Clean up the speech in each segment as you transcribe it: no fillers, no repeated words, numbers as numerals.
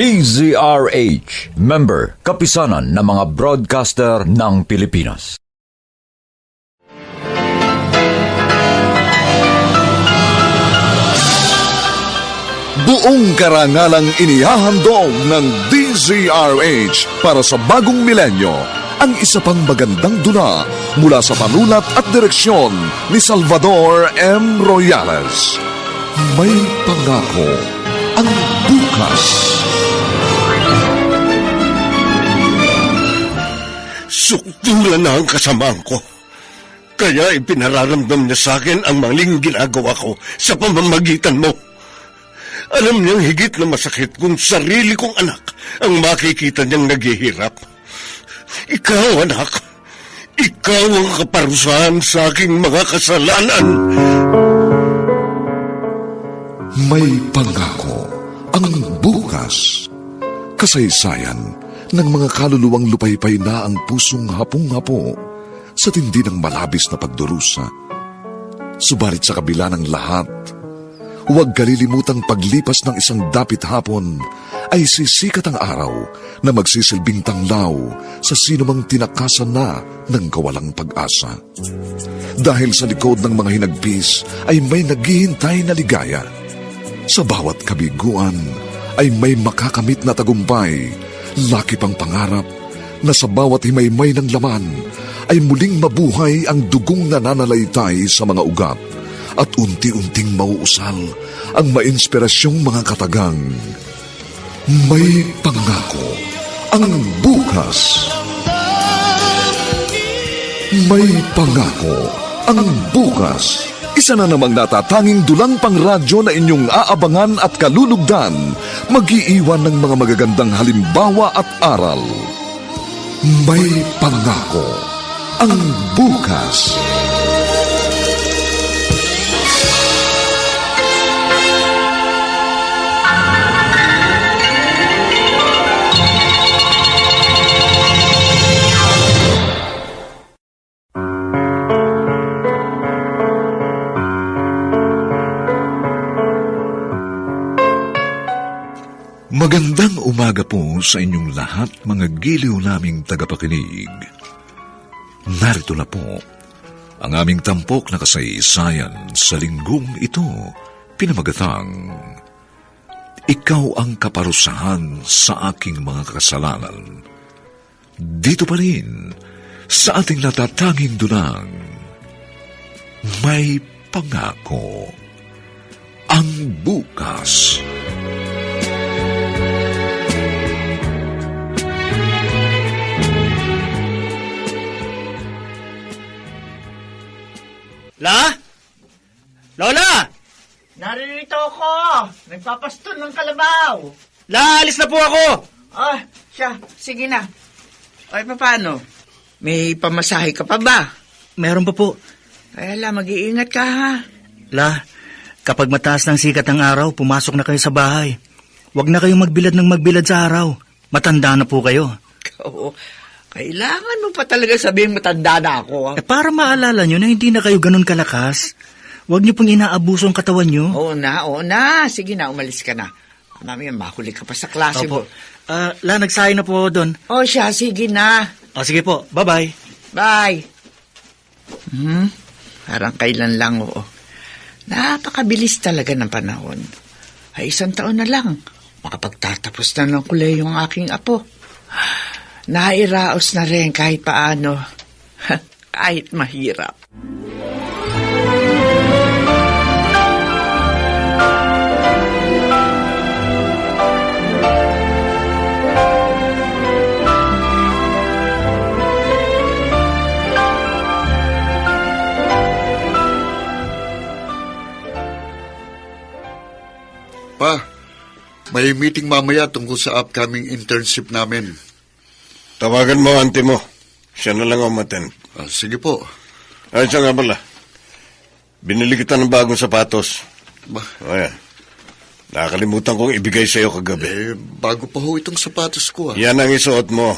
DZRH, member, kapisanan ng mga broadcaster ng Pilipinas. Buong karangalang inihahandog ng DZRH para sa bagong milenyo ang isa pang magandang dula mula sa panulat at direksyon ni Salvador M. Royales. May pangako ang bukas. Sukdulan na ang kasamaan ko. Kaya ipinararamdam niya sa akin ang maling ginagawa ko sa pamamagitan mo. Alam niyang higit na masakit kung sarili kong anak ang makikita niyang naghihirap. Ikaw, anak, ikaw ang kaparusahan sa aking mga kasalanan. May pangako ang bukas. Kasaysayan ng mga kaluluwang lupaypay na ang pusong hapong-hapo sa tindi ng malabis na pagdurusa. Subalit sa kabila ng lahat, huwag kalilimutang paglipas ng isang dapit hapon ay sisikat ang araw na magsisilbing tanglaw sa sinumang tinakasan na ng kawalang pag-asa. Dahil sa likod ng mga hinagpis ay may naghihintay na ligaya. Sa bawat kabiguan ay may makakamit na tagumpay, laki pang pangarap na sa bawat himaymay ng laman ay muling mabuhay ang dugong nananalaytay sa mga ugat at unti-unting mauusal ang mainspirasyong mga katagang. May pangako ang bukas. May pangako ang bukas. Isa na namang natatanging dulang pangradyo na inyong aabangan at kalulugdan, mag-iiwan ng mga magagandang halimbawa at aral. May pangako ang bukas. Magandang umaga po sa inyong lahat, mga giliw naming tagapakinig. Narito na po ang aming tampok na kasaysayan sa linggong ito, pinamagatang Ikaw ang kaparusahan sa aking mga kasalanan. Dito pa rin sa ating natatanging dunang May Pangako ang bukas. Lola! Naririto ako. Nagpapaston ng kalabaw. La, alis na po ako! Siya. Sige na. Ay, paano? May pamasahe ka pa ba? Meron pa po. Ay, mag-iingat ka ha. La, kapag mataas ng sikat ng araw, pumasok na kayo sa bahay. Huwag na kayong magbilad ng magbilad sa araw. Matanda na po kayo. Oo. Kailangan mo pa talaga sabihin matanda na ako. Para maalala nyo na hindi na kayo ganun kalakas. Huwag niyo pong inaabuso ang katawan nyo. Oo na. Sige na, umalis ka na. Mami, mahuli ka pa sa klase mo. La, nagsahin na po doon. Siya, sige na. Sige po, bye-bye. Bye. Parang kailan lang, oo. Napakabilis talaga ng panahon. Ay, 1 taon na lang. Makapagtatapos na ng kolehiyo ang aking apo. Nairaos na rin kahit paano. Kahit mahirap. Pa, may meeting mamaya tungkol sa upcoming internship namin. Tawagan mo, auntie mo. Siya na lang ang umattend. Sige po. Ay, siya nga pala. Binili kita ng bagong sapatos. Ba? Ayan. Nakakalimutan kong ibigay sa'yo kagabi. Bago pa ho itong sapatos ko. Yan ang isuot mo.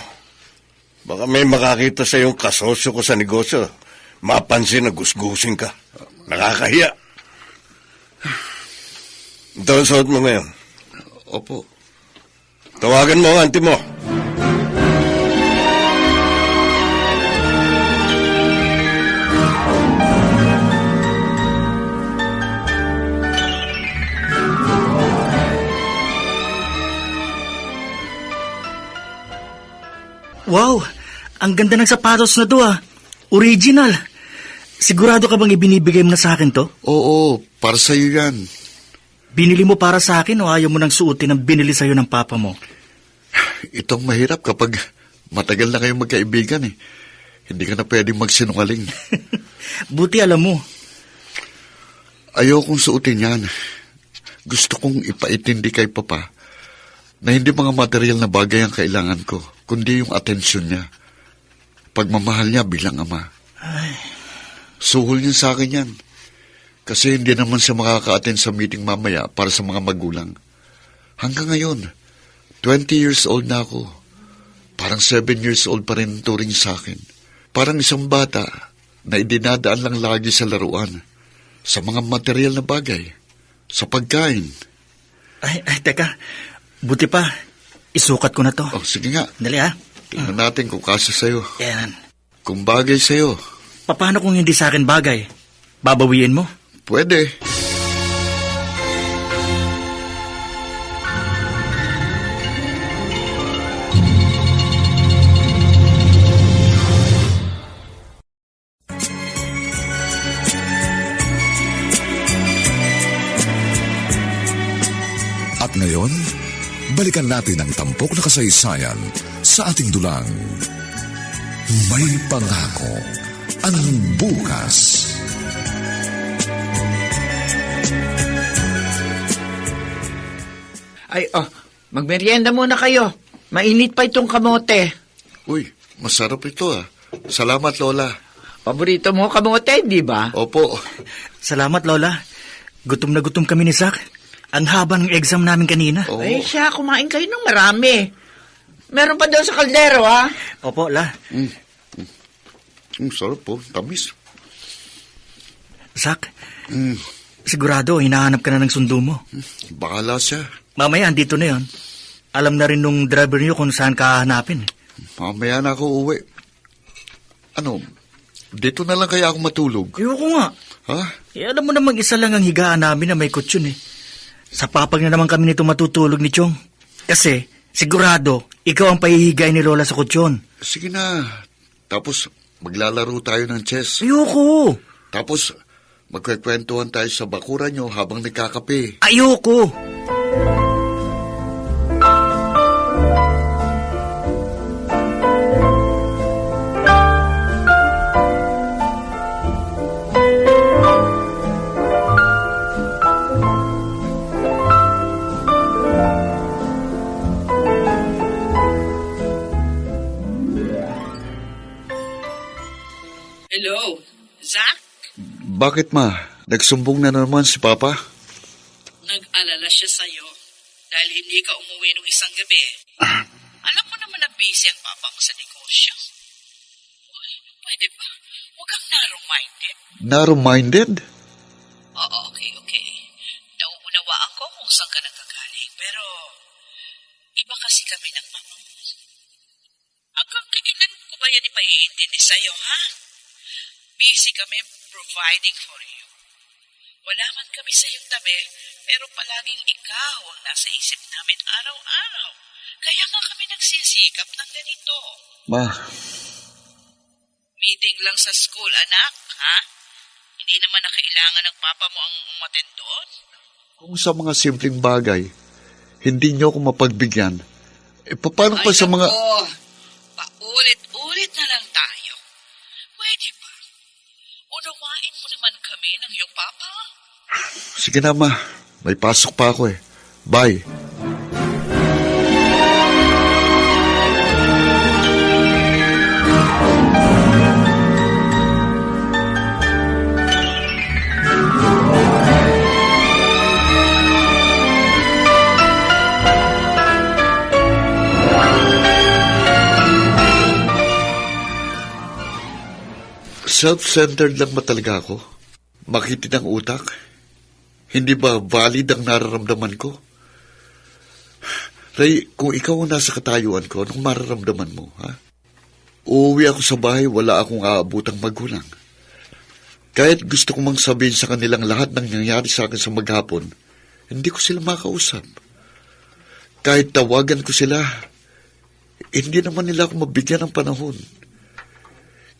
Baka may makakita sa yung kasosyo ko sa negosyo. Mapansin na gusgusin ka. Nakakahiya. Ito ang suot mo ngayon. Opo. Tawagan mo ang auntie mo. Wow, ang ganda ng sapatos na to ah. Original. Sigurado ka bang ibinibigay mo na sa akin to? Oo, para sa'yo yan. Binili mo para sa akin o ayaw mo nang suotin ang binili sa'yo ng papa mo? Itong mahirap kapag matagal na kayong magkaibigan eh. Hindi ka na pwedeng magsinungaling. Buti alam mo. Ayokong suotin yan. Gusto kong ipaintindi kay Papa na hindi mga material na bagay ang kailangan ko, kundi yung atensyon niya. Pagmamahal niya bilang ama. Suhol niya sa akin yan. Kasi hindi naman siya makaka-attend sa meeting mamaya para sa mga magulang. Hanggang ngayon, 20 years old na ako. Parang 7 years old pa rin ang turing sa akin. Parang isang bata na idinadaan lang lagi sa laruan, sa mga material na bagay, sa pagkain. Ay, teka. Buti pa. Isukat ko na to. Oh, sige nga. Dali ah. Tingnan natin kung kasya sa'yo. Yan. Kung bagay sa'yo, Paano kung hindi sa akin bagay? Babawiin mo? pwede. At ngayon, balikan natin ang tampok na kasaysayan sa ating dulang. May pangako ang bukas. Ay, magmerienda muna kayo. Mainit pa itong kamote. Uy, masarap ito ah. Salamat, Lola. Paborito mo kamote, di ba? Opo. Salamat, Lola. Gutom na gutom kami ni Zach. Ang haba ng exam namin kanina. Oo. Ay, siya, kumain kayo ng marami. Meron pa doon sa kaldero, ha? Opo, La. Sarap po, tamis. Zach, sigurado hinahanap ka na ng sundo mo. Bahala siya. Mamaya, andito na yon. Alam na rin nung driver niyo kung saan ka hahanapin. Mamaya na ako uwi. Ano, dito na lang kaya ako matulog? Ayoko nga. Ha? Alam mo namang isa lang ang higaan namin na may kutsyon eh. Sa papag na naman kami nito matutulog ni Chong. Kasi, sigurado, ikaw ang pahihigay ni Lola sa kutsyon. Sige na. Tapos, maglalaro tayo ng chess. Ayoko! Tapos, magkwekwentuhan tayo sa bakuran nyo habang nagkakape. Ayoko! Hello, Zach? Bakit ma? Nagsumbong na naman si Papa? Nag-alala siya sa'yo dahil hindi ka umuwi nung isang gabi. Alam mo naman na busy ang papa mo sa negosyo. Uy, pwede ba? Huwag kang narrow-minded. Narrow-minded? Oo, okay. Nauunawaan ko kung saan ka nagkagaling, pero iba kasi kami ng mama mo. Hanggang kailan ko ba yan ipaiintindi sa'yo, ha? Busy kami providing for you. Wala man kami sa iyong tabi, pero palaging ikaw ang nasa isip namin araw-araw. Kaya nga kami nagsisikap ng ganito. Ma, Meeting lang sa school, anak, ha? Hindi naman na kailangan ng papa mo ang umaten doon. kung sa mga simpleng bagay, hindi niyo ako mapagbigyan, paano pa sa mga... Naku, paulit-ulit na lang tayo. Pwede ba? Unawain mo naman kami ng iyong papa. Sige na ma, may pasok pa ako eh. Bye. Self-centered lang ba talaga ako? Makitin ang utak? Hindi ba valid ang nararamdaman ko? Ray, kung ikaw ang nasa katayuan ko, anong mararamdaman mo, ha? Uuwi ako sa bahay, wala akong aabutang magulang. Kahit gusto ko mang sabihin sa kanilang lahat ng nangyari sa akin sa maghapon, hindi ko sila makausap. Kahit tawagan ko sila, hindi naman nila ako mabigyan ng panahon.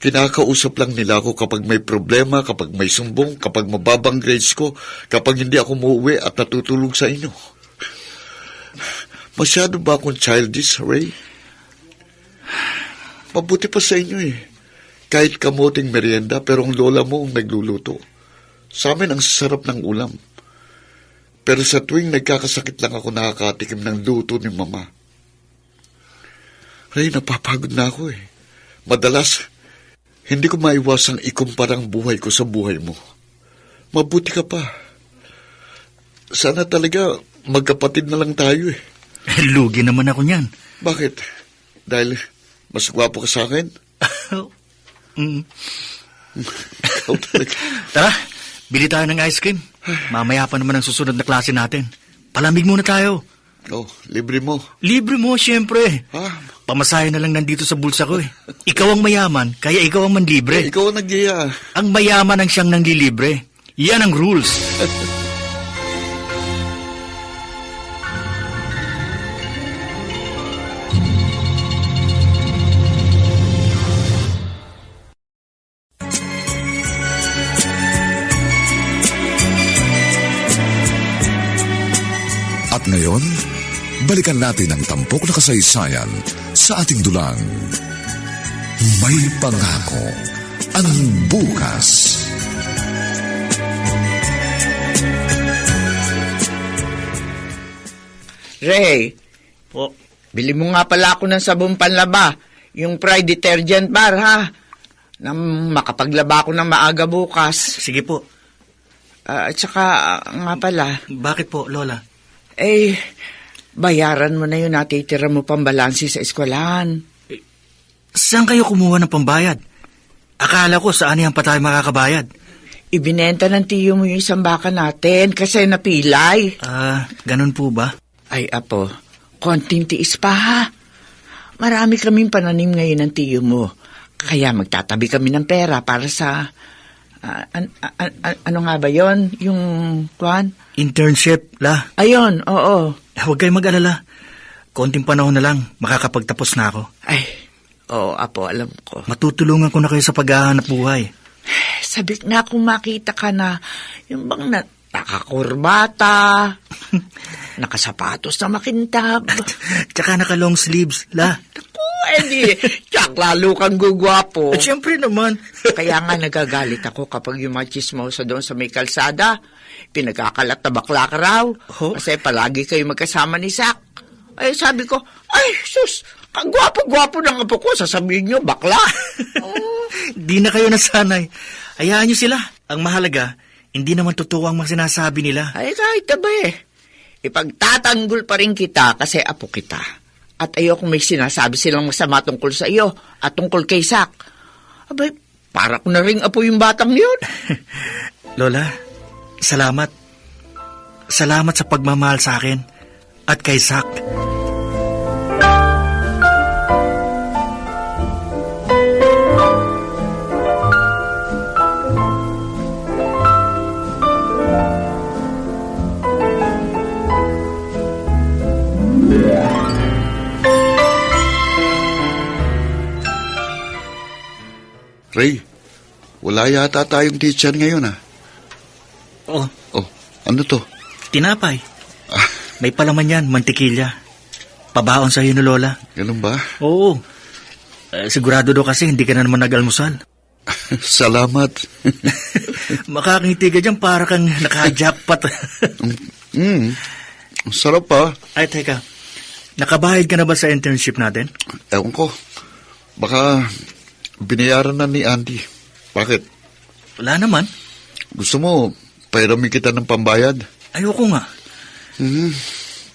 Kinakausap lang nila ako kapag may problema, kapag may sumbong, kapag mababang grades ko, kapag hindi ako muuwi at natutulog sa inyo. Masyado ba akong childish, Ray? Mabuti pa sa inyo eh. Kahit kamuting merienda, pero ang lola mo ang nagluluto. Sa amin ang sarap ng ulam. Pero sa tuwing nagkakasakit lang ako nakakatikim ng luto ni Mama. Ray, napapagod na ako eh. Madalas, hindi ko maiwasang ikumpara ang buhay ko sa buhay mo. Mabuti ka pa. Sana talaga magkapatid na lang tayo eh. Lugi naman ako niyan. Bakit? Dahil mas gwapo ka sa akin? Ikaw talaga. Tara, bili tayo ng ice cream. Mamaya pa naman ang susunod na klase natin. Palamig muna tayo. Oh, libre mo. Libre mo, siyempre. Ha? Pamasahe na lang nandito sa bulsa ko eh. Ikaw ang mayaman, kaya ikaw ang manlibre. Ikaw ang nagyaya. Ang mayaman ang siyang nanglilibre. Yan ang rules. At ngayon, balikan natin ang tampok na kasaysayan sa ating dulang. May pangako ang bukas. Ray, Po, bili mo nga pala ako ng sabong panlaba. Yung Pride Detergent Bar, ha? Nang makapaglaba ako ng maaga bukas. sige po. At saka, nga pala, Bakit po, Lola? bayaran mo na yung natitira mo pambalansi sa eskwelahan. Saan kayo kumuha ng pambayad? Akala ko saan yan pa tayo makakabayad. Ibinenta ng tiyo mo yung isang baka natin kasi napilay. Ganun po ba? Ay, apo, konting tiis pa, ha? Marami kaming pananim ngayon ng tiyo mo. Kaya magtatabi kami ng pera para sa... ano nga ba yon? Yung, kwan? Internship, La. Ayon, oo. Huwag kayong mag-alala. Konting panahon na lang, makakapagtapos na ako. Ay, oo, apo, alam ko. Matutulungan ko na kayo sa paghahanap buhay. Sabik na kung makita ka na, yung bang nakakurbata, nakasapatos na makintab. Tsaka naka-long sleeves, La. Pwede, tsak lalo kang gugwapo. At syempre naman. Kaya nga nagagalit ako kapag yung mga chismosa doon sa may kalsada, pinagkakalat na bakla ka raw. Oh. Kasi palagi kayo magkasama ni Sak. Ay, sabi ko, ay, sus, ang gwapo-gwapo ng apo ko, sasabihin nyo, bakla. Di na kayo nasanay. Hayaan nyo sila. Ang mahalaga, hindi naman totoo ang mga sinasabi nila. Ay, kahit na ba ipagtatanggol pa rin kita kasi apo kita. At ayoko may sinasabi silang masama tungkol sa iyo at tungkol kay Sak. Abay, para ko na rin apo yung batang yun. Lola, salamat. Salamat sa pagmamahal sa akin at kay Sak. Ray, wala yata tayong teacher ngayon, ha? Oh, Oh, ano to? tinapay. May palaman yan, mantikilya. Pabaon sa iyo ni Lola. Ganun ba? Oo. Sigurado daw kasi hindi ka na naman nag-almusal. Salamat. Makakangiti ka dyan para kang naka-jackpot. Ang sarap pa. Ay, teka. Nakabayad ka na ba sa internship natin? Ewan ko. Baka binayaran na ni Andy. Bakit? Wala naman. Gusto mo, pairami kita ng pambayad? Ayoko nga.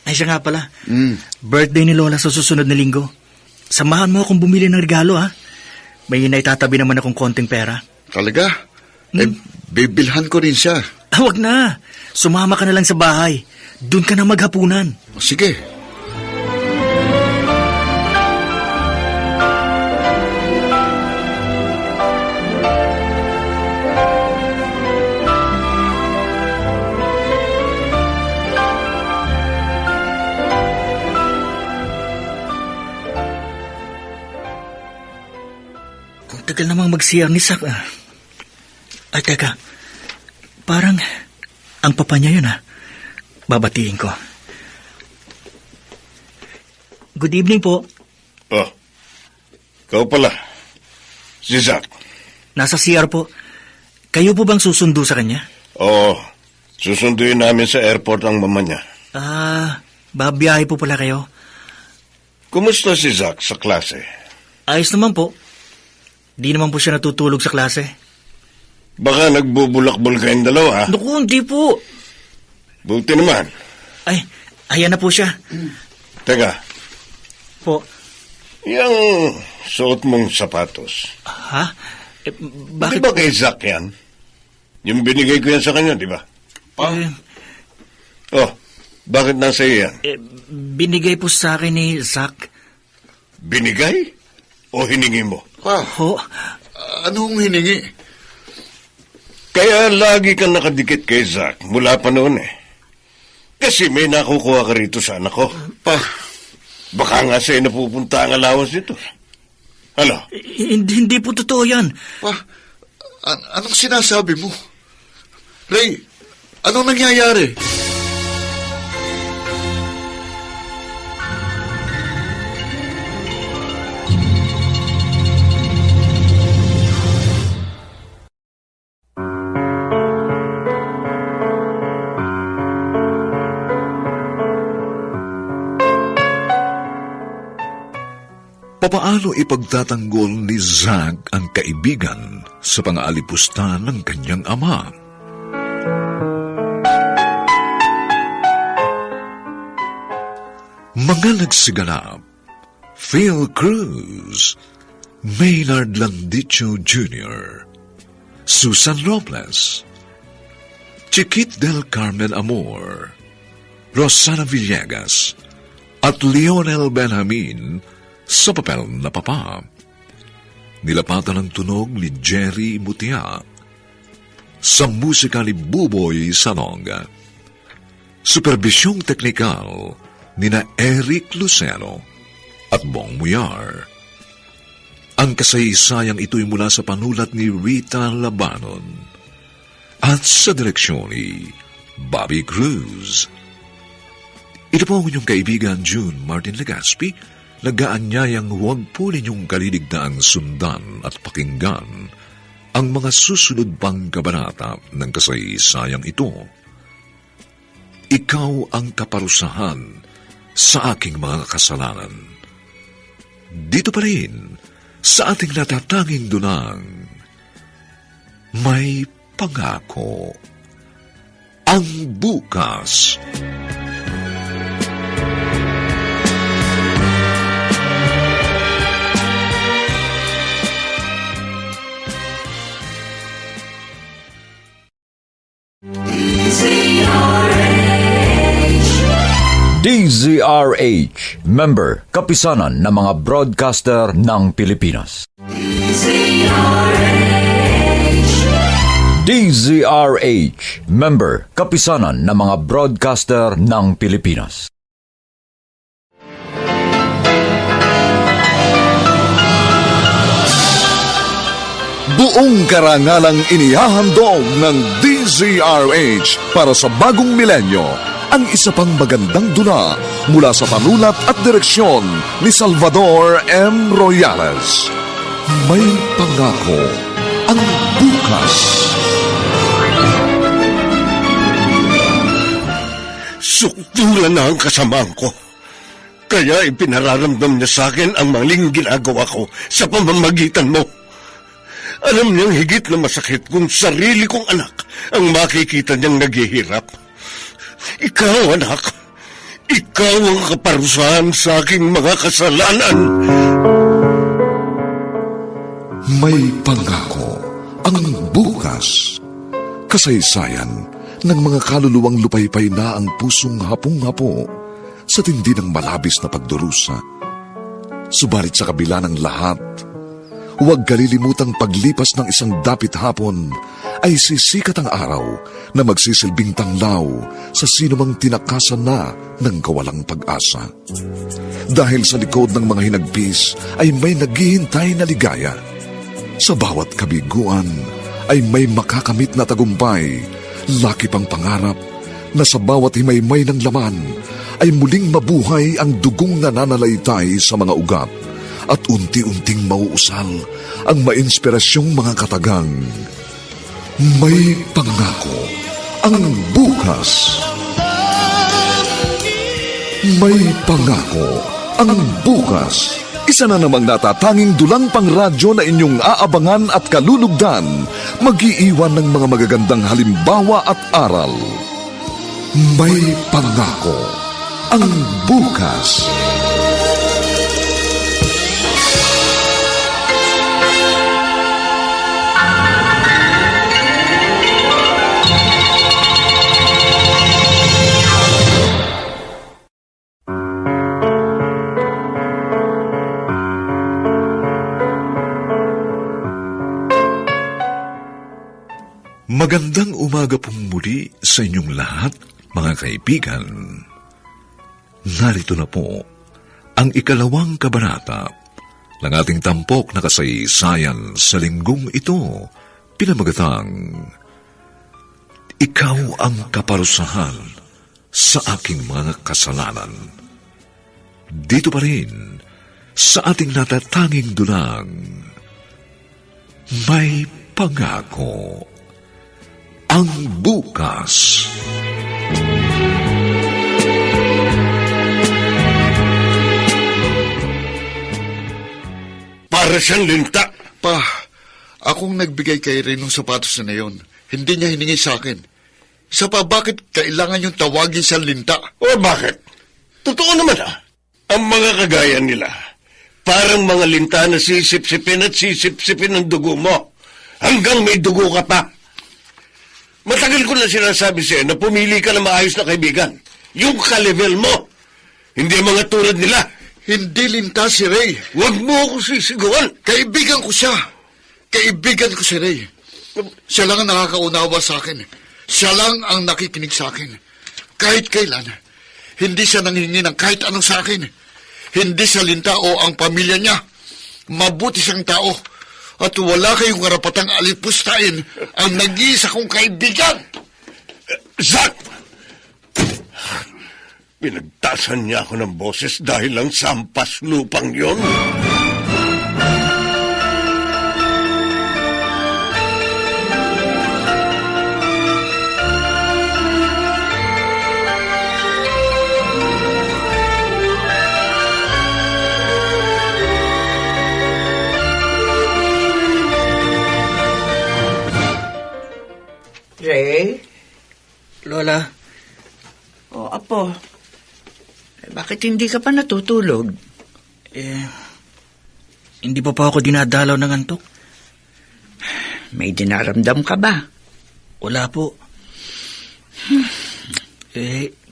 Ay, siya nga pala. Mm. Birthday ni Lola sa susunod na linggo. Samahan mo akong bumili ng regalo, ha? May naitatabi naman akong konting pera. Talaga? Eh, bibilhan ko rin siya. Wag na. Sumama ka na lang sa bahay. Doon ka na maghapunan. Sige. Kung tagal namang mag-CR ni Sak. Ay, teka. Parang ang papa niya yun, Babatiin ko. Good evening po. Oh, ikaw pala. Si Zack. Nasa CR po. Kayo po bang susundo sa kanya? Oo, susunduin namin sa airport ang mama niya. Babiyahe po pala kayo. Kumusta si Zack sa klase? Ayos naman po. Di naman po siya natutulog sa klase. Baka nagbubulakbol kayong dalawa, ha? Naku, hindi po. Buti naman. Ay, ayan na po siya. Teka, Po. yung suot mong sapatos. Ha? Di Bakit? ba kay Zack yan? Yung binigay ko yan sa kanya, di ba? Oh, bakit nasa iyo yan? Binigay po sa akin ni Zack. Binigay? O hiningi mo? Ho? Anong hiningi? Kaya lagi kang nakadikit kay Zack mula pa noon eh. Kasi may nakukuha ka rito sa anak ko. Baka nga sa'yo napupunta ang allowance nito. Ano? Hindi po totoo yan. Anong sinasabi mo? Ray, anong nangyayari? Papaano ipagtatanggol ni Zack ang kaibigan sa pang-aalipusta ng kanyang ama? Mga nagsiganap, Phil Cruz, Maynard Landicho Jr., Susan Robles, Chiquit del Carmen Amor, Rosana Villegas, at Lionel Benjamin sa papel na papa. Nilapatan ng tunog ni Jerry Mutia. Sa musika ni Buboy Salonga. Superbisyong teknikal ni na Eric Lucero at Bong Muyar. Ang kasaysayang ito'y mula sa panulat ni Rita Labanon at sa direksyon ni Bobby Cruz. Ito po ang inyong kaibigan June Martin Legaspi, nag-aanyayang huwag po ninyong kaliligtaang sundan at pakinggan ang mga susunod pang kabanata ng kasaysayang ito. Ikaw ang kaparusahan sa aking mga kasalanan. Dito pa rin, sa ating natatanging dunang, may pangako ang bukas. DZRH, member, kapisanan ng mga broadcaster ng Pilipinas. DZRH, member, kapisanan ng mga broadcaster ng Pilipinas. Buong karangalang inihahandog ng DZRH para sa bagong milenyo ang isa pang magandang dula mula sa panulat at direksyon ni Salvador M. Royales. May pangako ang bukas. Sukdulan na ang kasamaan ko. Kaya ipinararamdam niya sa akin ang maling ginagawa ko sa pamamagitan mo. Alam niyang higit na masakit kung sarili kong anak ang makikita niyang naghihirap. Ikaw, anak, ikaw ang kaparusahan sa aking mga kasalanan. May pangako ang bukas. Kasaysayan ng mga kaluluwang lupaypay na ang pusong hapong-hapo sa tindi ng malabis na pagdurusa. Subalit sa kabila ng lahat, huwag kalilimutang paglipas ng isang dapit hapon ay sisikat ang araw na magsisilbing tanglaw sa sinumang tinakasan na ng kawalang pag-asa. Dahil sa likod ng mga hinagpis ay may naghihintay na ligaya. Sa bawat kabiguan ay may makakamit na tagumpay, laki pang pangarap na sa bawat himaymay ng laman ay muling mabuhay ang dugong nananalaytay sa mga ugat at unti-unting mauusal ang mainspirasyong mga katagang. May pangako ang bukas. May pangako ang bukas. Isa na namang natatanging dulang pang radyo na inyong aabangan at kalulugdan, mag-iiwan ng mga magagandang halimbawa at aral. May pangako ang bukas. Magandang umaga pong muli sa inyong lahat, mga kaibigan. Narito na po ang ikalawang kabanata ng ating tampok na kasaysayan sa linggong ito, pinamagatang Ikaw ang kaparusahan sa aking mga kasalanan. Dito pa rin sa ating natatanging dulang, May Pangako ang bukas. Para siyang linta. Pa, akong nagbigay kay Ray ng sapatos na yon. Hindi niya hiningi sa akin. Isa pa, bakit kailangan yung tawagin siyang linta? O bakit? Totoo naman Ang mga kagaya nila, parang mga linta na sisip-sipin at sisip-sipin ng dugo mo. Hanggang may dugo ka pa. Matagal ko na sinasabi sa'yo na pumili ka na maayos na kaibigan. Yung ka-level mo. Hindi ang mga tulad nila. Hindi linta si Ray. Huwag mo ako sisigawan. Kaibigan ko siya. Kaibigan ko si Ray. Siya lang ang nakakaunawa sa akin. Siya lang ang nakikinig sa akin. Kahit kailan, hindi siya nanghingi ng kahit anong sa akin. Hindi siya linta o ang pamilya niya. Mabuti siyang tao. At wala kayong karapatang alipustain ang nag-iisa kong kaibigan. Zach! Pinagtasan niya ako ng boses dahil lang sa ampas lupang yon. Ray? Lola, O, Apo. Bakit hindi ka pa natutulog? hindi pa ako dinadalaw ng antok. May dinaramdam ka ba? Wala po.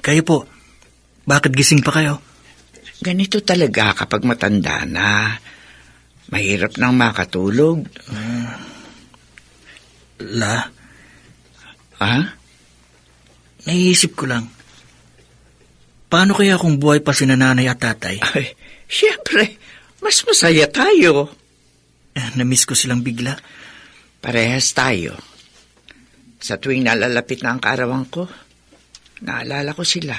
Kayo po, bakit gising pa kayo? Ganito talaga kapag matanda na. Mahirap nang makatulog. La, Ha? naiisip ko lang. Paano kaya kung buhay pa si nanay at tatay? Ay, siyempre, mas masaya tayo. Namiss ko silang bigla. Parehas tayo. Sa tuwing nalalapit na ang kaarawan ko, naalala ko sila.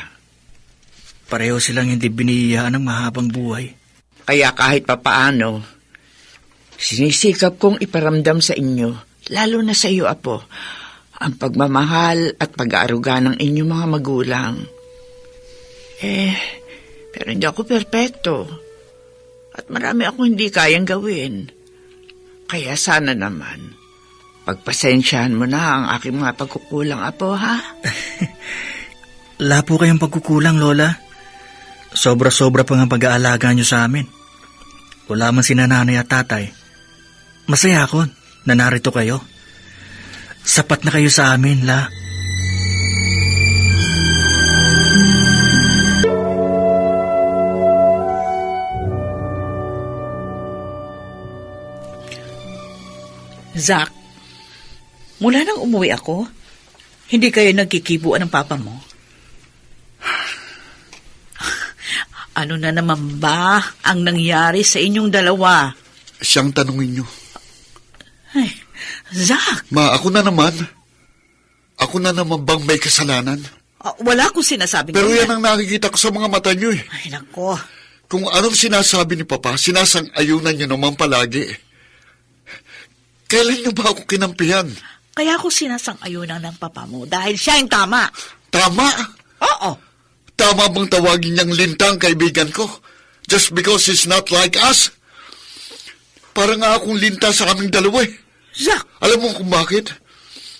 Pareho silang hindi biniyayaan ng mahabang buhay. Kaya kahit papaano, sinisikap kong iparamdam sa inyo, lalo na sa iyo, Apo, ang pagmamahal at pag-aaruga ng inyong mga magulang. Pero hindi ako perpekto. At marami akong hindi kayang gawin. Kaya sana naman, pagpasensyahan mo na ang aking mga pagkukulang, Apo, ha? Wala po kayong pagkukulang, Lola. Sobra-sobra pa ang pag-aalaga niyo sa amin. Wala man si nanay at tatay. Masaya ako na narito kayo. Sapat na kayo sa amin, La. Zach, mula nang umuwi ako, hindi kayo nagkikibuan ng papa mo? Ano na naman ba ang nangyari sa inyong dalawa? Siyang tanungin niyo. Ay, Zach, Ma, ako na naman. Ako na naman bang may kasalanan? wala akong sinasabing Pero ganyan. yan ang nakikita ko sa mga mata niyo eh. Ay, nako. Kung anong sinasabi ni Papa, sinasang-ayunan niyo naman palagi. Kailan niyo ba ako kinampihan? Kaya ako sinasang-ayunan ng papa mo dahil siya yung tama. Tama? Oo. Tama bang tawagin niyang lintang kaibigan ko? Just because he's not like us? Parang nga akong linta sa kaming dalawa eh. Zach, Alam mo kung bakit?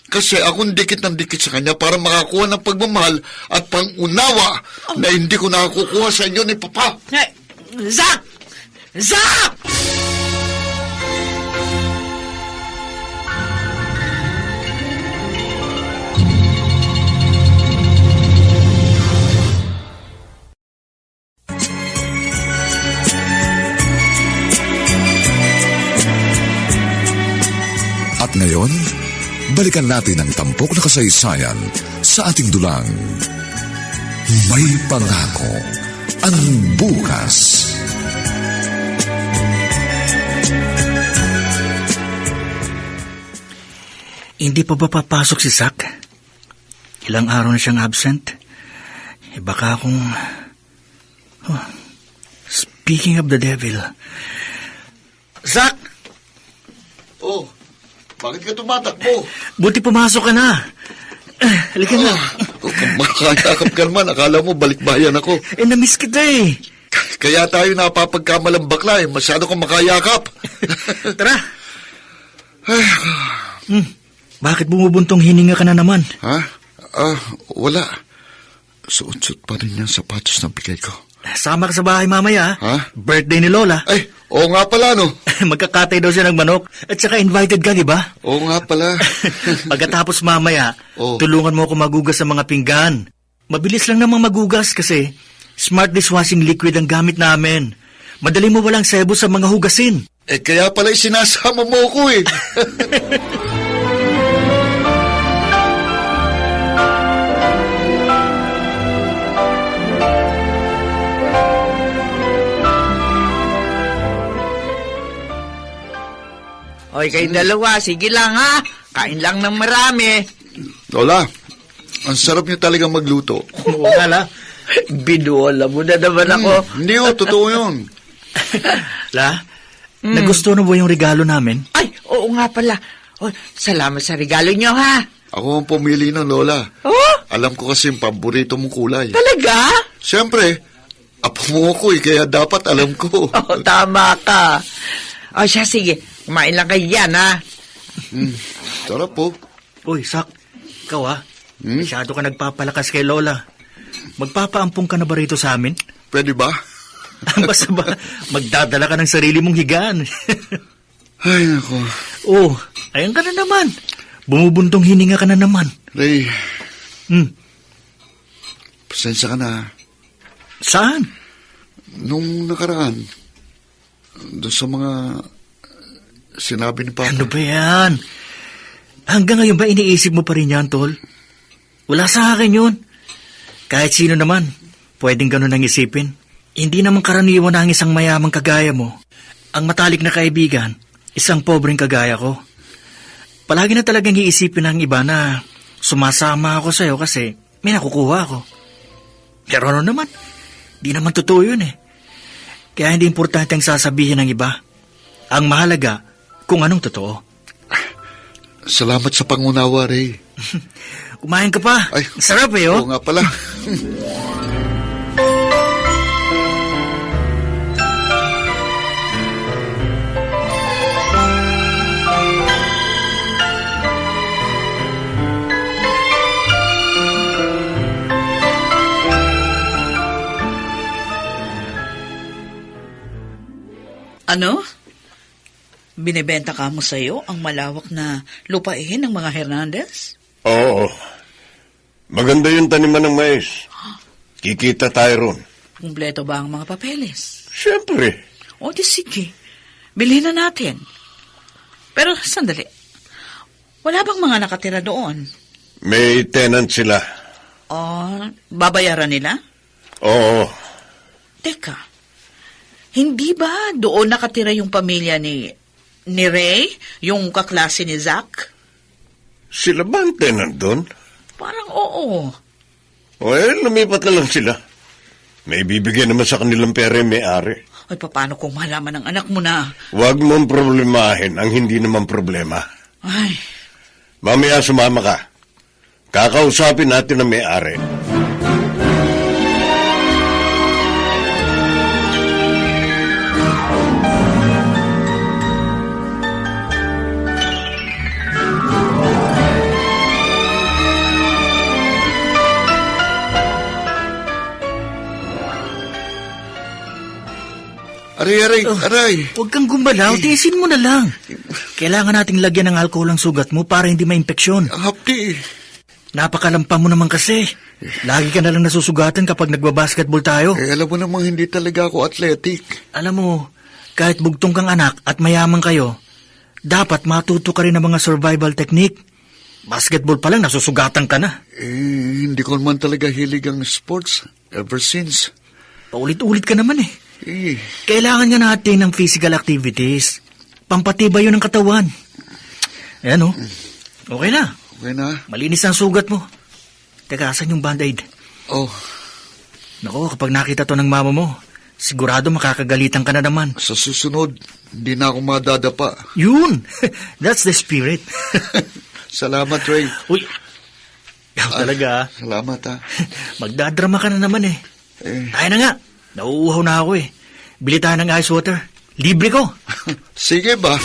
Kasi akong dikit ng dikit sa kanya para makakuha ng pagmamahal at pangunawa na hindi ko nakakukuha sa inyo ni Papa. hey, Zach! Zach! At ngayon, balikan natin ang tampok na kasaysayan sa ating dulang. May pangako ang bukas. Hindi pa ba papasok si Zach? Ilang araw na siyang absent. Baka akong... Oh, speaking of the devil. Zach! Oh, bakit ka tumatakbo? Buti pumasok ka na. Halika na. Makakayakap ka naman, akala mo balikbayan ako. Na-miss kita eh. Kaya tayo napapagkamalang bakla eh, masyado kang makayakap. Tara. Bakit bumubuntong hininga ka na naman? Ha? Wala. Suot-suot pa rin yung sapatos na bigay ko. Sama ka sa bahay mamaya. Ha? Birthday ni Lola. Ay, oo nga pala no. Magkakatay daw siya ng manok. At saka invited ka, di ba? Oo nga pala. Pagkatapos mamaya, Oh. tulungan mo ako magugas ng mga pinggan. Mabilis lang namang magugas kasi smart dishwashing liquid ang gamit namin. Madali mo walang sebo sa mga hugasin. Kaya pala sinasama mo ko eh. Oy, kayong dalawa, sige lang ha. Kain lang ng marami. Lola, ang sarap niyo talaga magluto. Oo nga la. Binuola mo na naman ako. Hindi oh, totoo yun. La, nagustuhan mo ba yung regalo namin? Ay, oo nga pala. Oy, salamat sa regalo nyo ha. Ako ang pumili ng Lola. Oh, Alam ko kasi yung paborito mong kulay. talaga? Siyempre, apo mo ako eh, kaya dapat alam ko. Oo, tama ka. O siya, sige. Kumain lang kayo yan ha. Sarap po. Uy, Sak, ikaw masyado ka nagpapalakas kay Lola. Magpapaampong ka na ba rito sa amin? Pwede ba? Basta ba, magdadala ka ng sarili mong higaan. Ay, nako. Oh, ayan ka na naman. Bumubuntong hininga ka na naman. Ray, pasensya ka na. Saan? Nung nakaraan, doon sa mga sinabi ni Papa. Ano ba yan? Hanggang ngayon ba iniisip mo pa rin yan, Tol? Wala sa akin yun. Kahit sino naman, pwedeng ganun ang isipin. Hindi naman karaniwan ang isang mayamang kagaya mo. Ang matalik na kaibigan, isang pobreng kagaya ko. Palagi na talagang iisipin ng iba na sumasama ako sa'yo kasi may nakukuha ako. Pero ano naman, di naman totoo yun eh. Kaya hindi importante ang sasabihin ng iba. Ang mahalaga, kung anong totoo. Salamat sa pangunawa, Ray. Kumain ka pa. Ay, sarap eh, oh. Oo nga pala. Ano? Binibenta ka mo sa'yo ang malawak na lupain ng mga Hernandez? Oo. Maganda yung taniman ng mais. Kikita tayo ron. Kumpleto ba ang mga papeles? Siyempre. O di sige, bilhin na natin. Pero sandali, Wala bang mga nakatira doon? May tenant sila. Babayaran nila? Oo. Teka, hindi ba doon nakatira yung pamilya ni Ray, yung kaklase ni Zach? Sila ba ang tenant doon? Parang oo. Lumipat na lang sila. May bibigyan naman sa kanilang pera yung may-ari. Ay, paano kung malaman ng anak mo na? Huwag mong problemahin ang hindi naman problema. Ay, Mamaya sumama ka. Kakausapin natin ang may-ari. Aray. Huwag kang gumalaw, tiisin mo na lang. Kailangan nating lagyan ng alcohol ang sugat mo para hindi ma-impeksyon. Hapdi. Napakalampa mo naman kasi. Lagi ka na lang nasusugatan kapag nagbabasketball tayo. Alam mo namang hindi talaga ako athletic. Alam mo, kahit bugtong kang anak at mayaman kayo, dapat matuto ka rin ng mga survival technique. Basketball pa lang, nasusugatan ka na. Hindi ko naman talaga hilig ang sports ever since. Paulit-ulit ka naman eh. Eh, Kailangan nga natin ng physical activities. Pampatibay yun ng katawan. Ayan o. Okay na. okay na. Malinis ang sugat mo. Teka, asan yung band-aid? Oh, Naku, kapag nakita to ng mama mo, sigurado makakagalitan ka na naman. sa susunod, hindi na ako madadapa. Yun! That's the spirit. Salamat, Ray. Uy, ikaw talaga ah. Salamat, ha. Magdadrama ka na naman eh. Tayo na nga. Nauuhaw na ako eh. Bili tayo ng ice water. Libre ko. Sige ba?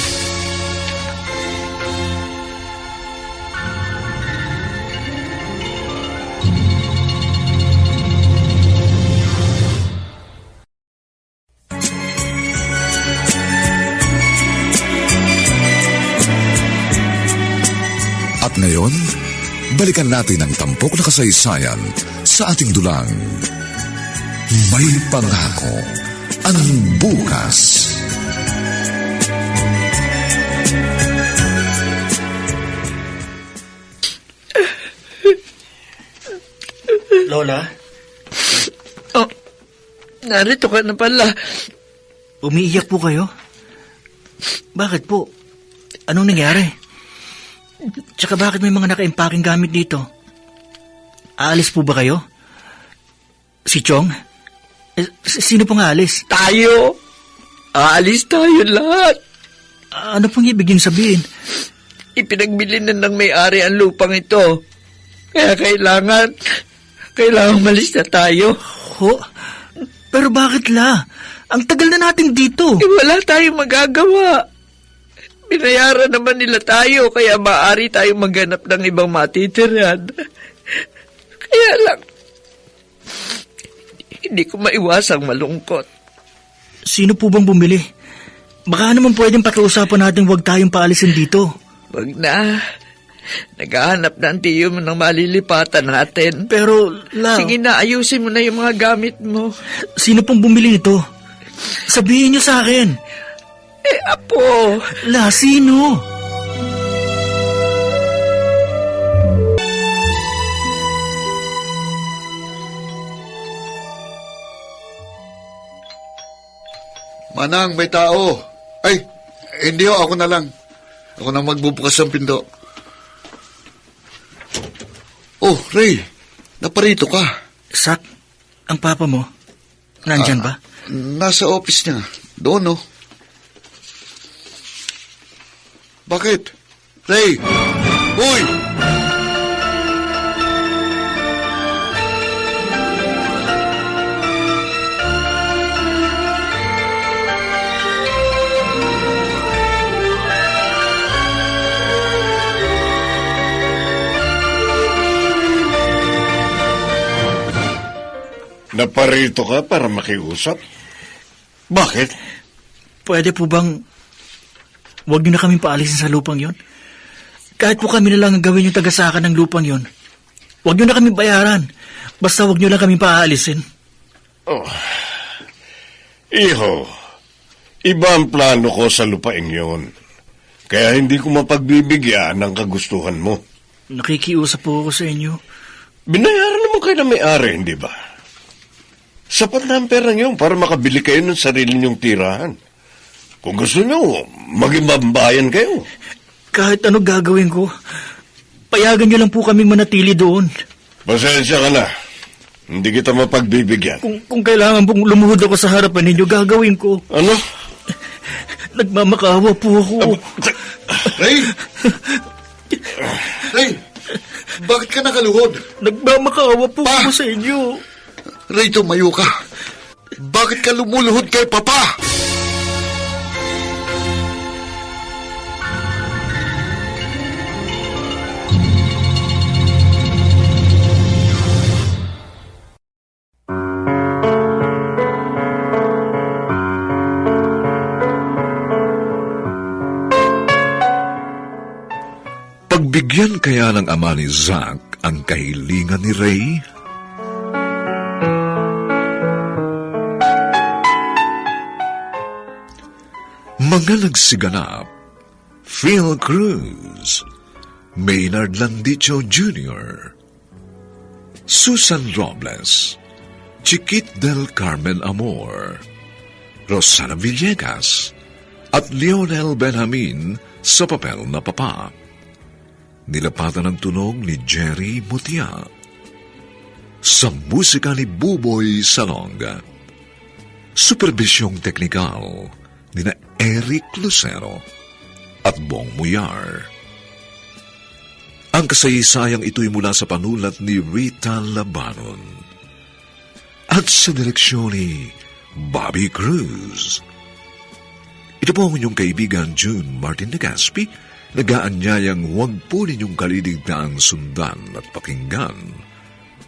At ngayon, balikan natin ang tampok na kasaysayan sa ating dulang. May pangako ang bukas. Lola, Narito ka na pala. umiiyak po kayo? Bakit po? Anong nangyari? Tsaka bakit may mga naka-impaking gamit dito? Aalis po ba kayo? Si Chong? Sino pong aalis? Tayo! Aalis tayo lahat. Ano pong ibigin sabihin? Ipinagbili na ng may-ari ang lupang ito. Kaya kailangan malis na tayo. Ho? Pero bakit la? Ang tagal na natin dito. Wala tayong magagawa. Binayaran naman nila tayo, kaya maaari tayong maghanap ng ibang matitirahan. Kaya lang, hindi ko maiwasang malungkot. Sino po bang bumili? Baka naman pwedeng pakiusapan natin huwag tayong paalisin dito. Wag na. Naghahanap na ang tiyo mo ng malilipatan natin. Pero, la... Sige na, ayusin mo na yung mga gamit mo. Sino pong bumili nito? Sabihin niyo sa akin. Apo. La, sino? Manang, may tao. Ay, hindi ho, ako na lang. Ako na magbubukas ng pinto. Oh, Ray, naparito ka. Sak, ang papa mo, nandyan ba? Nasa office niya. Doon, no? Bakit? Ray! Uy! Naparito ka para makiusap? Bakit? Pwede po bang huwag niyo na kaming paalisin sa lupang yon? Kahit po kami na lang ang gawin yung tagasakan ng lupang yon. Huwag niyo na kami bayaran. Basta huwag niyo lang kami paalisin. Oh. Iho, iba ang plano ko sa lupain yon. Kaya hindi ko mapagbibigyan ng kagustuhan mo. Nakikiusap po ako sa inyo. Binayaran naman kayo na may-ari, hindi ba? Sapat na ang pera niyo para makabili kayo ng sarili niyong tirahan. Kung gusto niyo, maging mambayan kayo. Kahit ano gagawin ko, payagan niyo lang po kaming manatili doon. Pasensya ka na. Hindi kita mapagbibigyan. Kung kailangan pong lumuhod ako sa harapan ninyo, gagawin ko. Ano? Nagmamakawa po ako. Ray! Ray! Bakit ka nakaluhod? Nagmamakawa po ako sa inyo. Ray, tumayo ka. Bakit ka lumuluhod kay Papa? Pagbigyan kaya ng ama ni Zack ang kahilingan ni Ray? Mga nagsiganap, Phil Cruz, Maynard Landicho Jr., Susan Robles, Chiquit del Carmen Amor, Rosana Villegas, at Lionel Benjamin sa papel na papa. Nilapatan ng tunog ni Jerry Mutia. Sa musika ni Buboy Salonga. Superbisyong teknikal ni na Eric Lucero at Bong Muyar. Ang kasaysayang ito'y mula sa panulat ni Rita Labanon at sa direksyon ni Bobby Cruz. Ito po ang inyong kaibigan June Martin Legaspi, nagaanyayang huwag po ninyong kaliligtaang sundan at pakinggan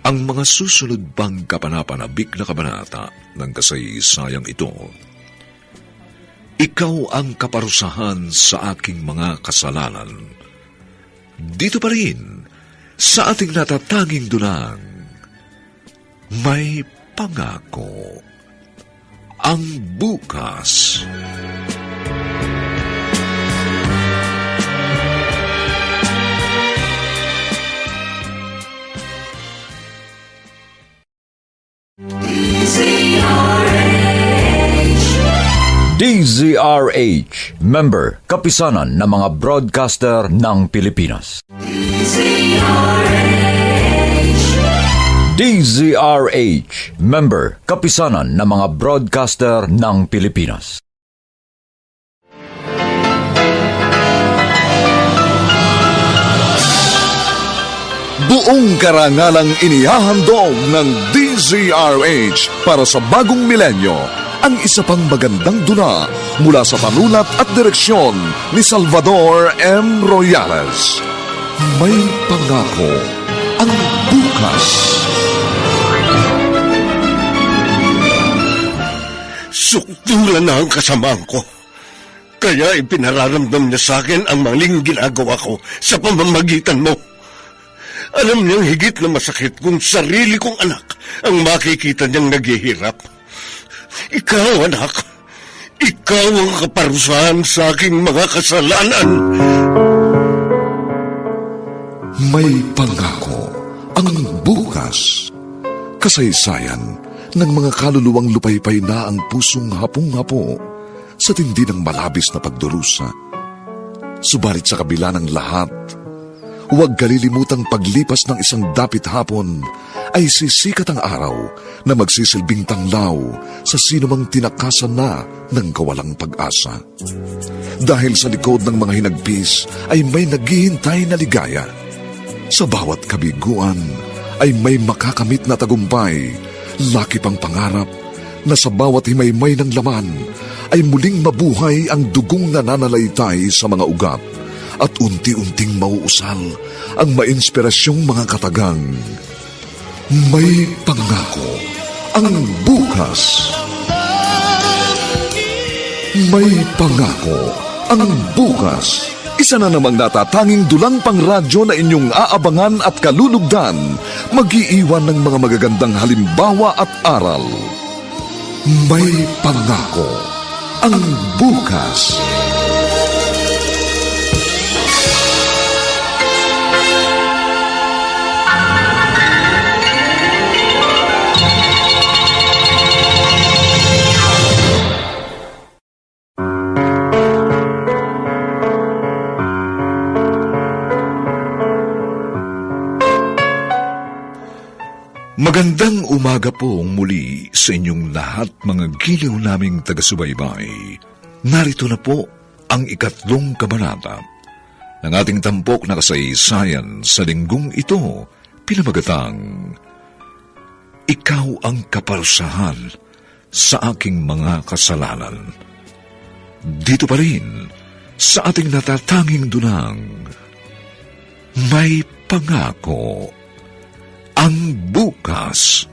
ang mga susunod pang kapanapanabik na kabanata ng kasaysayang ito. Ikaw ang kaparusahan sa aking mga kasalanan. Dito pa rin, sa ating natatanging dunang, may pangako ang bukas. DZRH, member, kapisanan ng mga broadcaster ng Pilipinas. DZRH, member, kapisanan ng mga broadcaster ng Pilipinas. Buong karangalang inihahandog ng DZRH para sa bagong milenyo ang isa pang magandang dula mula sa panulat at direksyon ni Salvador M. Royales. May pangako ang bukas. Sukdulan na ang kasamaan ko. Kaya ipinararamdam niya sa akin ang maling ginagawa ko sa pamamagitan mo. Alam niyang higit na masakit kung sarili kong anak ang makikita niyang naghihirap. Ikaw, anak, ikaw ang kaparusahan sa aking mga kasalanan. May pangako ang bukas. Kasaysayan ng mga kaluluwang lupaypay na ang pusong hapong-hapo sa tindi ng malabis na pagdurusa. Subalit sa kabila ng lahat, huwag kalilimutang paglipas ng isang dapit hapon ay sisikat ang araw na magsisilbing tanglaw sa sinumang tinakasan na ng kawalang pag-asa. Dahil sa likod ng mga hinagpis ay may naghihintay na ligaya. Sa bawat kabiguan ay may makakamit na tagumpay, laki pang pangarap na sa bawat himaymay ng laman ay muling mabuhay ang dugong nananalaytay sa mga ugat at unti-unting mauusal ang mainspirasyong mga katagang. May pangako ang bukas. May pangako ang bukas. Isa na namang natatanging dulang pangradyo na inyong aabangan at kalulugdan, mag-iiwan ng mga magagandang halimbawa at aral. May pangako ang bukas. Magandang umaga po muli sa inyong lahat mga giliw naming taga-subaybay. Narito na po ang 3 kabanata ng ating tampok na kasaysayan sa linggong ito, pinamagatang Ikaw ang kaparusahan sa aking mga kasalanan. Dito pa rin sa ating natatanging dunang, May Pangako ang Bukas.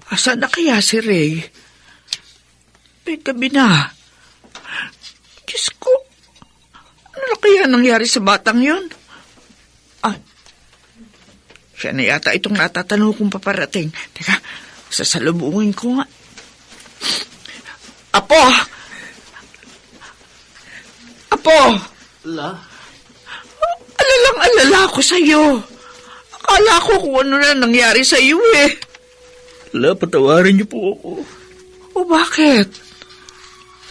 Asan na kaya si Ray? May gabi na. Diyos ko, ano na kaya nangyari sa batang yun? Ah, siya na yata itong natatanong kong paparating. Teka, sasalubungin ko nga. Apo! Apo! Alalang-alala ako sa'yo. Akala ko kung ano na nangyari sa'yo eh. La, patawarin niyo po ako. O bakit?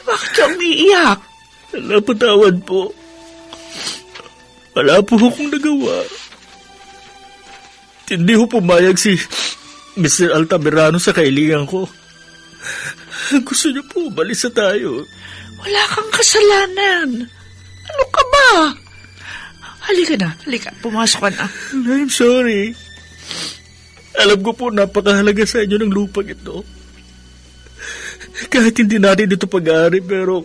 Bakit ka umiiyak? La, patawad po. Wala po akong nagawa. Hindi ko pumayag si Mr. Altamirano sa kailingan ko. Gusto niyo po, balis na tayo. Wala kang kasalanan. Ano ka ba? Halika na, halika. Pumasok ka na. I'm sorry. Alam ko po, napakahalaga sa inyo ng lupang ito. Kahit hindi natin ito pag-aari, pero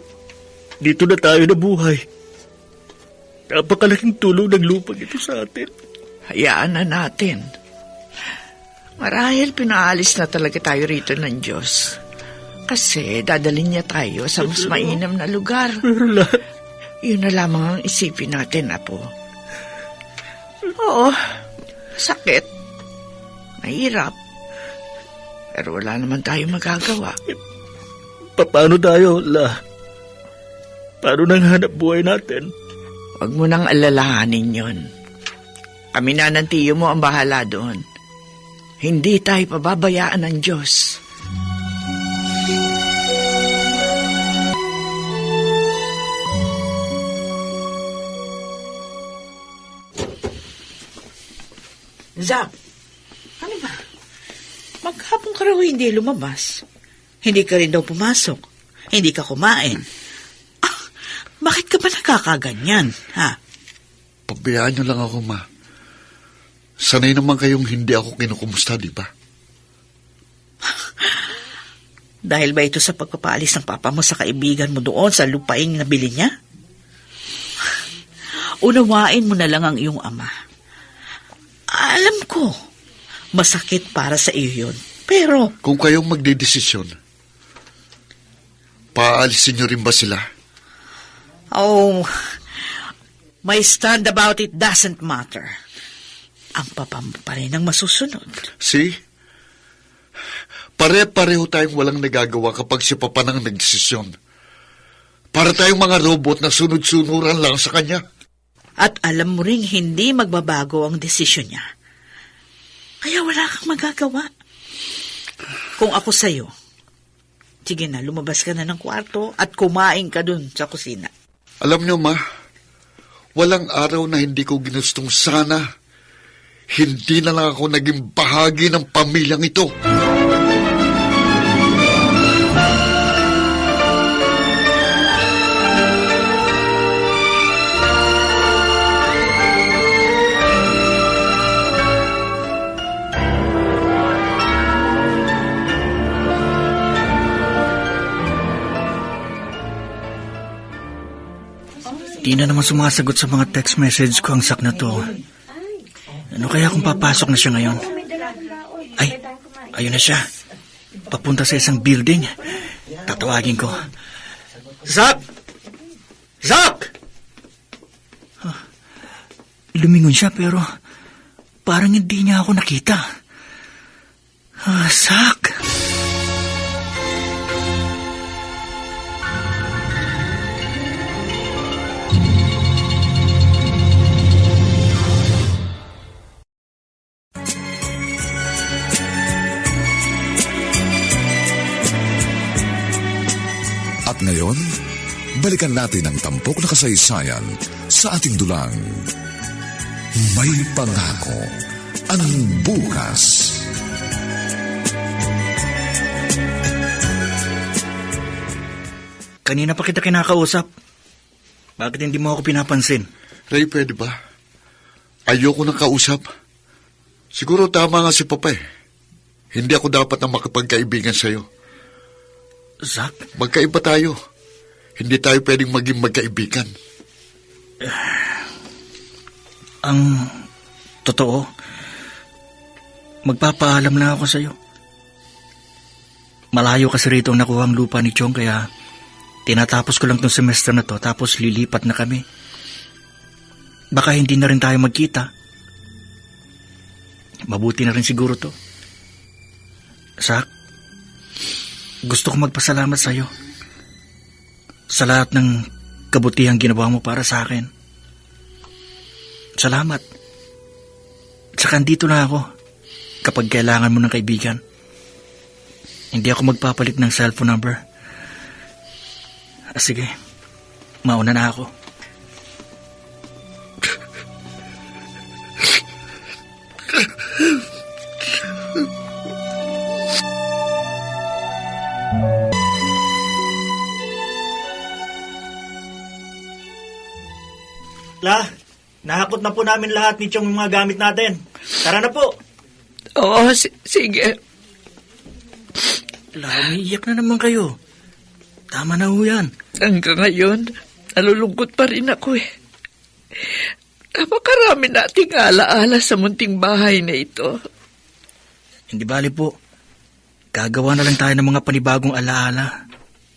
dito na tayo nabuhay. Napakalaking tulong ng lupang ito sa atin. Hayaan na natin. Marahil pinaalis na talaga tayo rito ng Diyos. Kasi dadalhin niya tayo sa mas mainam na lugar. Pero lahat, Yun na lamang ang isipin natin, Apo. Oo, sakit. Mahirap. Pero wala naman tayo magagawa. paano tayo, La? Paano nang hanap buhay natin? Huwag mo nang alalahanin yun. Kami na ng tiyo mo ang bahala doon. Hindi tayo pababayaan ng Diyos. Zap, ano ba? Maghapon ka raw hindi lumabas. Hindi ka rin daw pumasok. Hindi ka kumain. Ah, bakit ka ba nakakaganyan, ha? Pabayaan niyo lang ako, Ma. Sanay naman kayong hindi ako kinukumusta, di ba? Dahil ba ito sa pagpapaalis ng papa mo sa kaibigan mo doon sa lupaing nabili niya? Unawain mo na lang ang iyong ama. Alam ko, masakit para sa iyo yun. Pero, Kung kayong magdedesisyon, paalisin niyo rin ba sila? oh, my stand about it doesn't matter. Ang papa mo pa rin ang masusunod. See? Pare-pareho tayong walang nagagawa kapag si Papa nang nagdesisyon. Para tayong mga robot na sunod-sunuran lang sa kanya. At alam mo ring hindi magbabago ang desisyon niya. Kaya wala kang magagawa. Kung ako sa'yo, sige na, lumabas ka na ng kwarto at kumain ka dun sa kusina. Alam niyo, Ma, walang araw na hindi ko ginustong sana hindi na lang ako naging bahagi ng pamilyang ito. di na naman sumasagot sa mga text message ko ang sak na to. Ano kaya kung papasok na siya ngayon? Ay, ayun na siya. Papunta sa isang building. Tatawagin ko. Zak! Zak! Huh. Lumingon siya pero parang hindi niya ako nakita. Zak! At ngayon, balikan natin ang tampok na kasaysayan sa ating dulang. May pangako ang bukas. Kanina pa kita kinakausap. Bakit hindi mo ako pinapansin? Ray, pwede ba? Ayoko nang kausap. Siguro tama nga si Papa eh. Hindi ako dapat na makapagkaibigan sa'yo. Zach? Magkaiba tayo. Hindi tayo pwedeng maging magkaibigan. Ang totoo, magpapaalam na ako sa'yo. Malayo kasi rito ang nakuha ang lupa ni Chong, kaya tinatapos ko lang tong semester na to, tapos lilipat na kami. Baka hindi na rin tayo magkita. Mabuti na rin siguro to. Zach, gusto ko magpasalamat sa'yo sa lahat ng kabutihang ginawa mo para sa akin. Salamat. Saka andito na ako kapag kailangan mo ng kaibigan. Hindi ako magpapalit ng cellphone number. Sige, mauna na ako. Nahakot na po namin lahat ni Chong yung mga gamit natin. Tara na po. Oo, sige. Umiiyak na naman kayo. Tama na ho yan. Hanggang ngayon, nalulungkot pa rin ako eh. Napakarami nating alaala sa munting bahay na ito. Hindi bali po. Gagawa na lang tayo ng mga panibagong alaala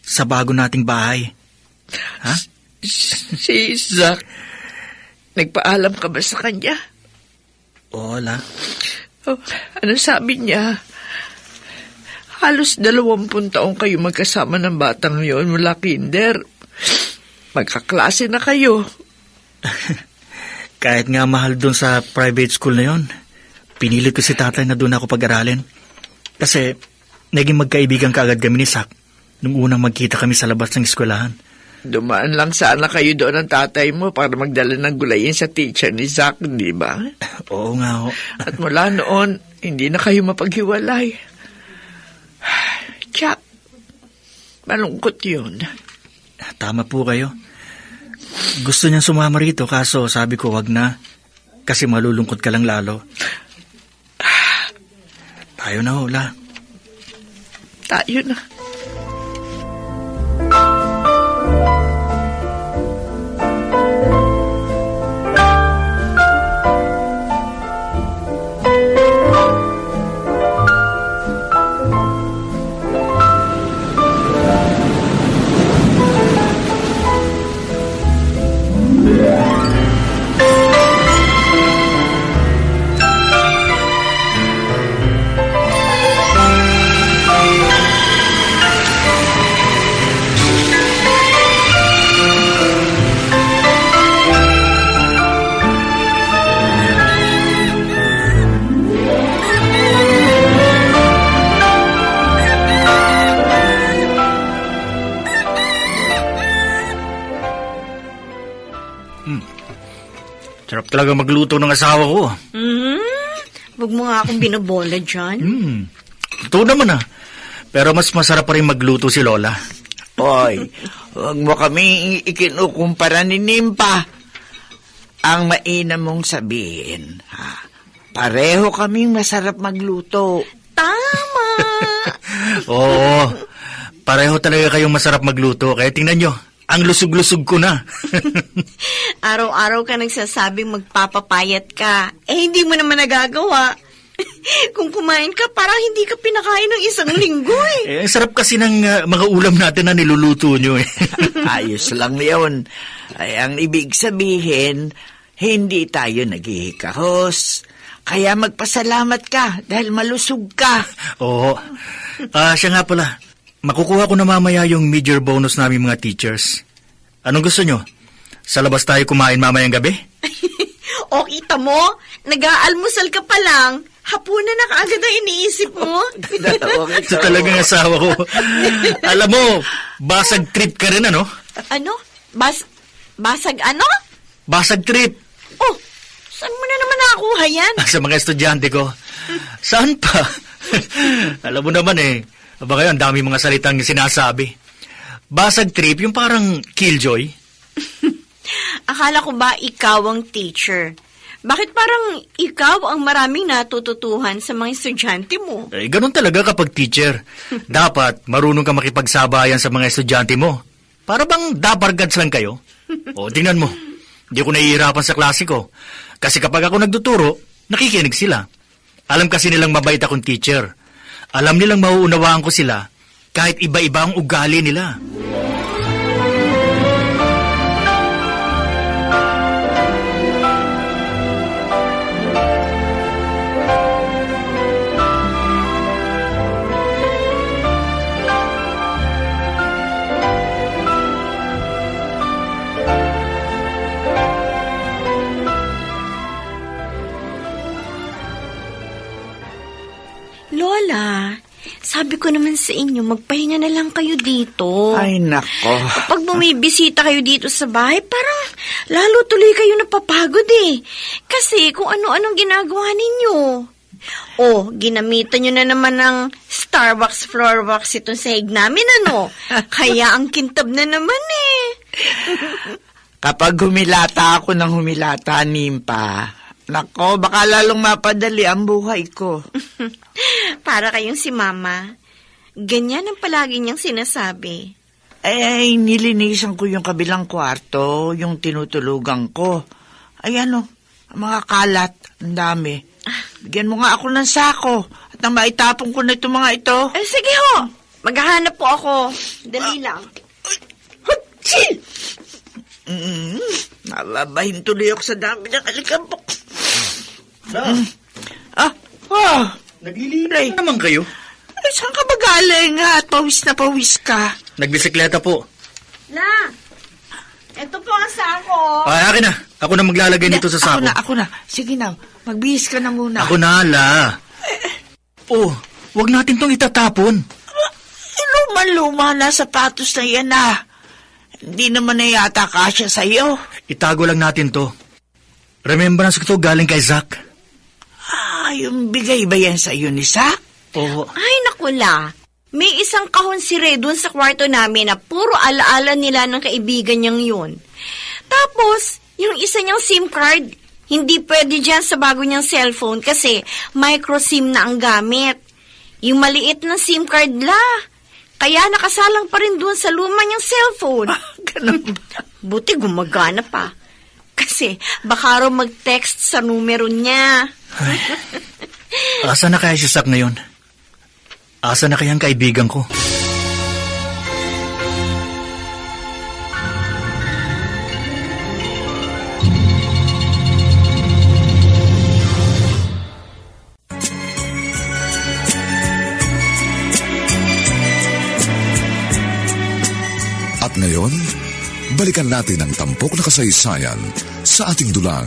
sa bago nating bahay. Ha? Si Zach, nagpaalam ka ba sa kanya? Wala. Oh, ano sabi niya? Halos 20 taong kayo magkasama ng batang yon mula kinder. Magkaklase na kayo. Kahit nga mahal doon sa private school na yon, pinilit ko si tatay na doon ako pag-aralin. Kasi naging magkaibigan kaagad kami ni Zach nung unang magkita kami sa labas ng eskwelahan. Dumaan lang sana kayo doon ng tatay mo para magdala ng gulayin sa teacher ni Zach, di ba? Oo nga ho. At mula noon, hindi na kayo mapaghiwalay. Tsak, malungkot yun. Tama po kayo. Gusto niyang sumama rito, kaso sabi ko wag na. Kasi malulungkot ka lang lalo. Tayo na ho, La. Tayo na. Sarap talaga magluto ng asawa ko. Huwag mo nga akong binobola dyan. Ito naman ah. Pero mas masarap pa rin magluto si Lola. Hoy, huwag mo kami ikinukumpara ni Nimpa. Ang mainam mong sabihin, ha? Pareho kaming masarap magluto. Tama! Oo, pareho talaga kayong masarap magluto. Kaya tingnan nyo, ang lusog-lusog ko na. Araw-araw ka nagsasabing magpapapayat ka. Hindi mo naman nagagawa. Kung kumain ka, parang hindi ka pinakain ng isang linggo Ang sarap kasi ng mga ulam natin na niluluto nyo Ayos lang yun. Ay, ang ibig sabihin, hindi tayo naghihikahos. Kaya magpasalamat ka dahil malusog ka. Oo. Siya nga pala. Makukuha ko na mamaya yung mid-year bonus namin mga teachers. Anong gusto nyo? Sa labas tayo kumain mamayang gabi? O kita mo, nag-aalmusal ka pa lang. Hapunan na kaagad ang iniisip mo. Ito talagang asawa ko. Alam mo, basag trip ka rin ano? Ano? Basag ano? Basag trip. Oh, saan mo na naman nakakuha yan? Sa mga estudyante ko. Saan pa? Alam mo naman baka ang dami mga salitang sinasabi. Basag trip, yung parang killjoy. Akala ko ba ikaw ang teacher? Bakit parang ikaw ang maraming natututuhan sa mga estudyante mo? Ganun talaga kapag teacher. Dapat marunong ka makipagsabayan sa mga estudyante mo. Para bang dabargads lang kayo? O, tingnan mo. Hindi ko nahihirapan sa klase ko. Kasi kapag ako nagtuturo, nakikinig sila. Alam kasi nilang mabait akong teacher. Alam nilang mauunawaan ko sila kahit iba-iba ang ugali nila. Lola, sabi ko naman sa inyo, magpahinga na lang kayo dito. Ay, nako. Pag bumibisita kayo dito sa bahay, parang lalo tuloy kayo napapagod Kasi kung ano-anong ginagawa ninyo. Oh, ginamitan nyo na naman ng Starbucks floor wax itong sahig namin, ano? Kaya ang kintab na naman Kapag humilata ako ng humilata, Nimpa, nako, baka lalong mapadali ang buhay ko. Para kayong si Mama. Ganyan ang palagi niyang sinasabi. Ay, nilinisan ko yung kabilang kwarto, yung tinutulugan ko. Ay, ang mga kalat, ang dami. Bigyan mo nga ako ng sako at nang maitapon ko na itong mga ito. Sige ho, maghahanap po ako. Dali lang. Nababahin tuloy ako sa dami ng alikabok. Naglilinis naman kayo. Ay, saan ka ba galing at pawis na pawis ka? Nagbisikleta po. La, eto po ang sako. Akin na. Ako na maglalagay nito sa sako. Ako na. Sige na, magbihis ka na muna. Ako na, La. Wag natin tong itatapon. Luma-luma na sapatos na yan Hindi naman na yata kasya sa'yo. Itago lang natin to. Remembrance ko to galing kay Zach. Yung bigay ba yan sa'yo ni Zach? Oo. Ay, naku La. May isang kahon si Ray doon sa kwarto namin na puro alaala nila ng kaibigan niyang yun. Tapos, yung isa niyang SIM card, hindi pwede dyan sa bago niyang cellphone kasi micro SIM na ang gamit. Yung maliit na SIM card La. Kaya nakasalang pa rin doon sa luma niyang cellphone. Ganun ba? Buti gumagana pa. Kasi baka raw mag-text sa numero niya. Asa na kaya si Zach na yun? Asa na kaya ang kaibigan ko? At ngayon, balikan natin ang tampok na kasaysayan sa ating dulang.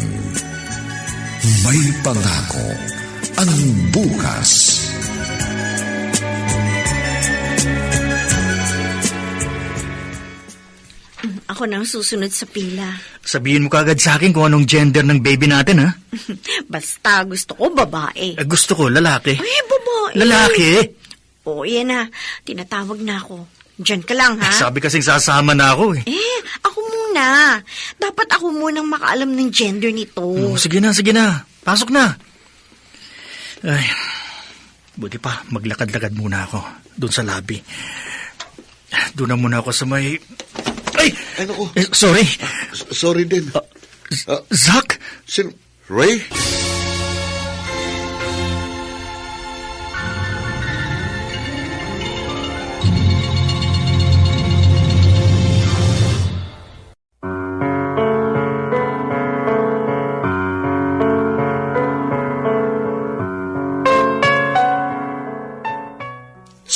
May pangako ang bukas. Ako nang susunod sa pila. Sabihin mo kagad sa akin kung anong gender ng baby natin, ha? Basta gusto ko babae. Gusto ko, lalaki. Ay, babae. Lalaki? Oo, yan na. Tinatawag na ako. Diyan ka lang, ha? Sabi kasing sasama na ako, Ako muna. Dapat ako munang makaalam ng gender nito. Sige na. Pasok na. Ay, buti pa, maglakad-lakad muna ako doon sa lobby. Doon na muna ako sa may... Ay! naku. Sorry. Sorry din. Zach? Ray?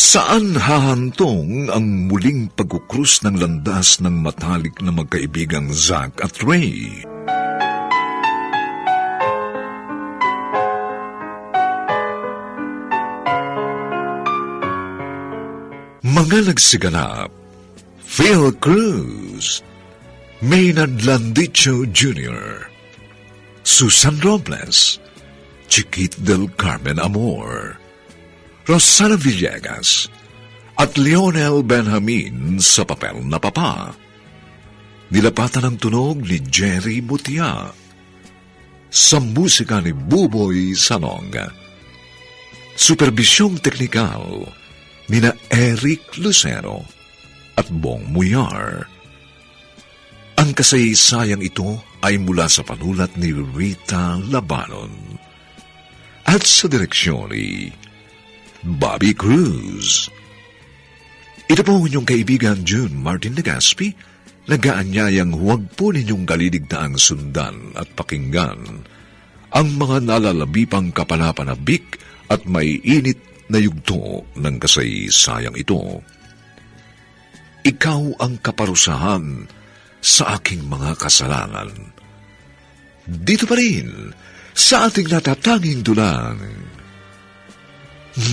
Saan hahantong ang muling pagkukrus ng landas ng matalik na magkaibigang Zach at Ray? Mga nagsiganap, Phil Cruz, Maynard Landicho Jr., Susan Robles, Chiquit del Carmen Amor, Rosana Villegas, at Lionel Benjamin sa papel na papa. Nilapatan ang tunog ni Jerry Mutia. Sa musika ni Buboy Salong. Superbisyong teknikal nina Eric Lucero at Bong Muyar. Ang kasaysayang ito ay mula sa panulat ni Rita Labanon at sa direksyon ni Bobby Cruz. Ito po inyong kaibigan June Martin Legaspi, nagaanyayang huwag po ninyong kaliligtaang sundan at pakinggan ang mga nalalabipang kapanapanabik at may init na yugto ng kasaysayang ito. Ikaw ang kaparusahan sa aking mga kasalanan. Dito pa rin, sa ating natatanging dulang,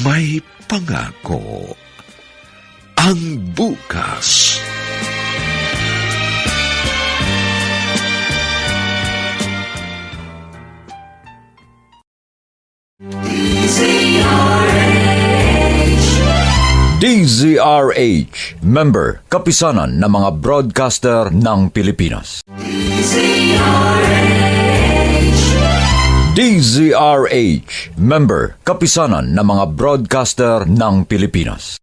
may pangako ang bukas. DZRH, member, kapisanan ng mga broadcaster ng Pilipinas. DZRH, member, kapisanan ng mga broadcaster ng Pilipinas.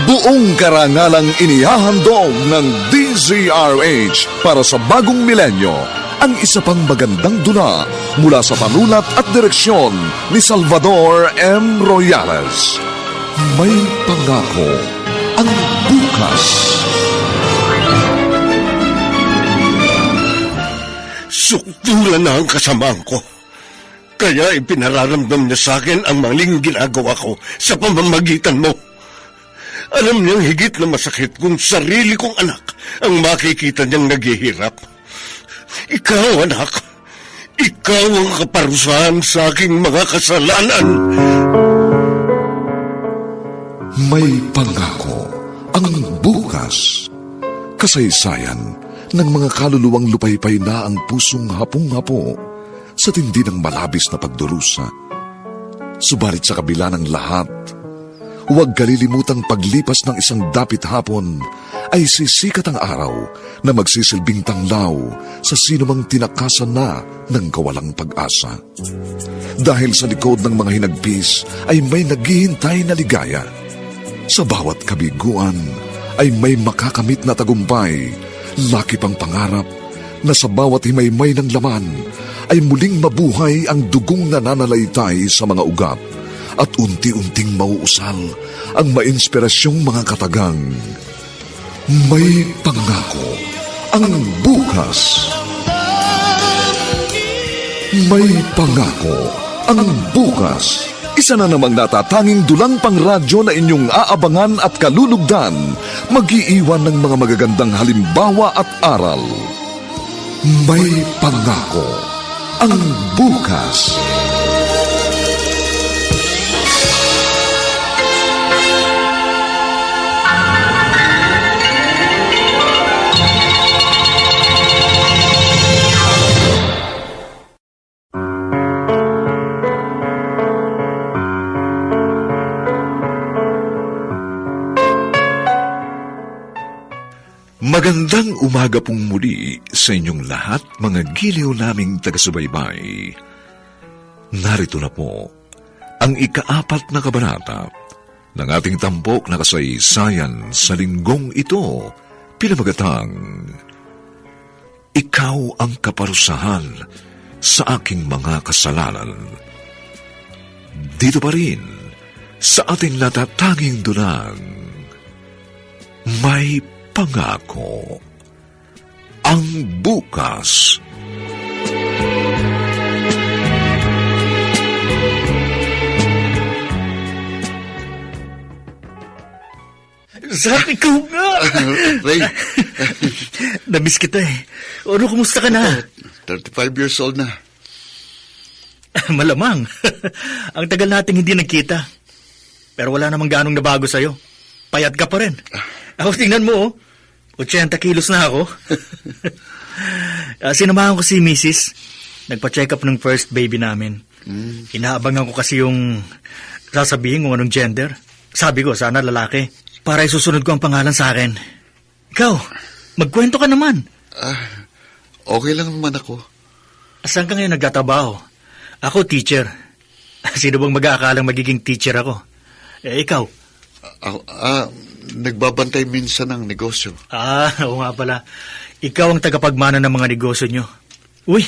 Buong karangalang inihahandog ng DZRH para sa bagong milenyo ang isa pang magandang dula mula sa panulat at direksyon ni Salvador M. Royales. May pangako ang bukas. Sukdulan na ang kasamaan ko. Kaya ipinararamdam niya sa akin ang maling ginagawa ko sa pamamagitan mo. Alam niyang higit na masakit kung sarili kong anak ang makikita niyang naghihirap. Ikaw, anak, ikaw ang kaparusahan sa aking mga kasalanan. May pangako ang bukas. Kasaysayan ng mga kaluluwang lupaypay na ang pusong hapong-hapo sa tindi ng malabis na pagdurusa. Subalit sa kabila ng lahat, huwag kalilimutang paglipas ng isang dapit hapon ay sisikat ang araw na magsisilbing tanglaw sa sinumang tinakasan na ng kawalang pag-asa. Dahil sa likod ng mga hinagpis ay may naghihintay na ligaya. Sa bawat kabiguan ay may makakamit na tagumpay, laki pang pangarap na sa bawat himaymay ng laman ay muling mabuhay ang dugong nananalaytay sa mga ugat at unti-unting mauusal ang mainspirasyong mga katagang. May pangako ang bukas. May pangako ang bukas. Isa na namang natatanging dulang pangradyo na inyong aabangan at kalulugdan, mag-iiwan ng mga magagandang halimbawa at aral. May pangako ang bukas. Magandang umaga pong muli sa inyong lahat, mga giliw naming taga-subaybay. Narito na po ang ika-4 na kabanata ng ating tampok na kasaysayan sa linggong ito, pinamagatang Ikaw ang kaparusahan sa aking mga kasalanan. Dito pa rin sa ating natatanging dulang, may pangako ang bukas. Zach, ikaw nga! Ray, Namiss kita eh. Ano, kumusta ka na? 35 years old na. Malamang. Ang tagal nating hindi nagkita. Pero wala namang ganong nabago sa'yo. Payat ka pa rin. Ako, tingnan mo, 80 kilos na ako. Sinamahan ko si Mrs. Nagpa-check up ng first baby namin. Inaabangan ko kasi yung sasabihin kung anong gender. Sabi ko, sana lalaki. Para isusunod ko ang pangalan sa akin. Ikaw, magkwento ka naman. Okay lang naman ako. Saan ka ngayon nagtatrabaho? Ako, teacher. Sino bang mag-aakalang magiging teacher ako? Ikaw? Ako, nagbabantay minsan ng negosyo. Oo nga pala. Ikaw ang tagapagmana ng mga negosyo nyo. Uy,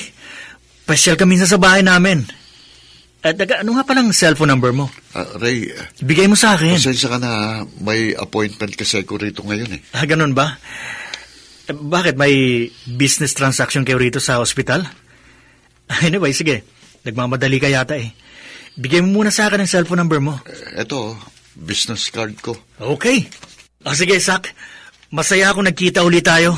pasyal ka minsan sa bahay namin. Ano nga palang cellphone number mo? Ray, Bigay mo sa akin. pasensya ka na. May appointment kasi ako rito ngayon eh. Ganun ba? Bakit? May business transaction kayo rito sa hospital? Anyway, sige. Nagmamadali ka yata eh. Bigay mo muna sa akin ang cellphone number mo. Ito, business card ko. Okay. Sige, Sak. Masaya akong nagkita ulit tayo.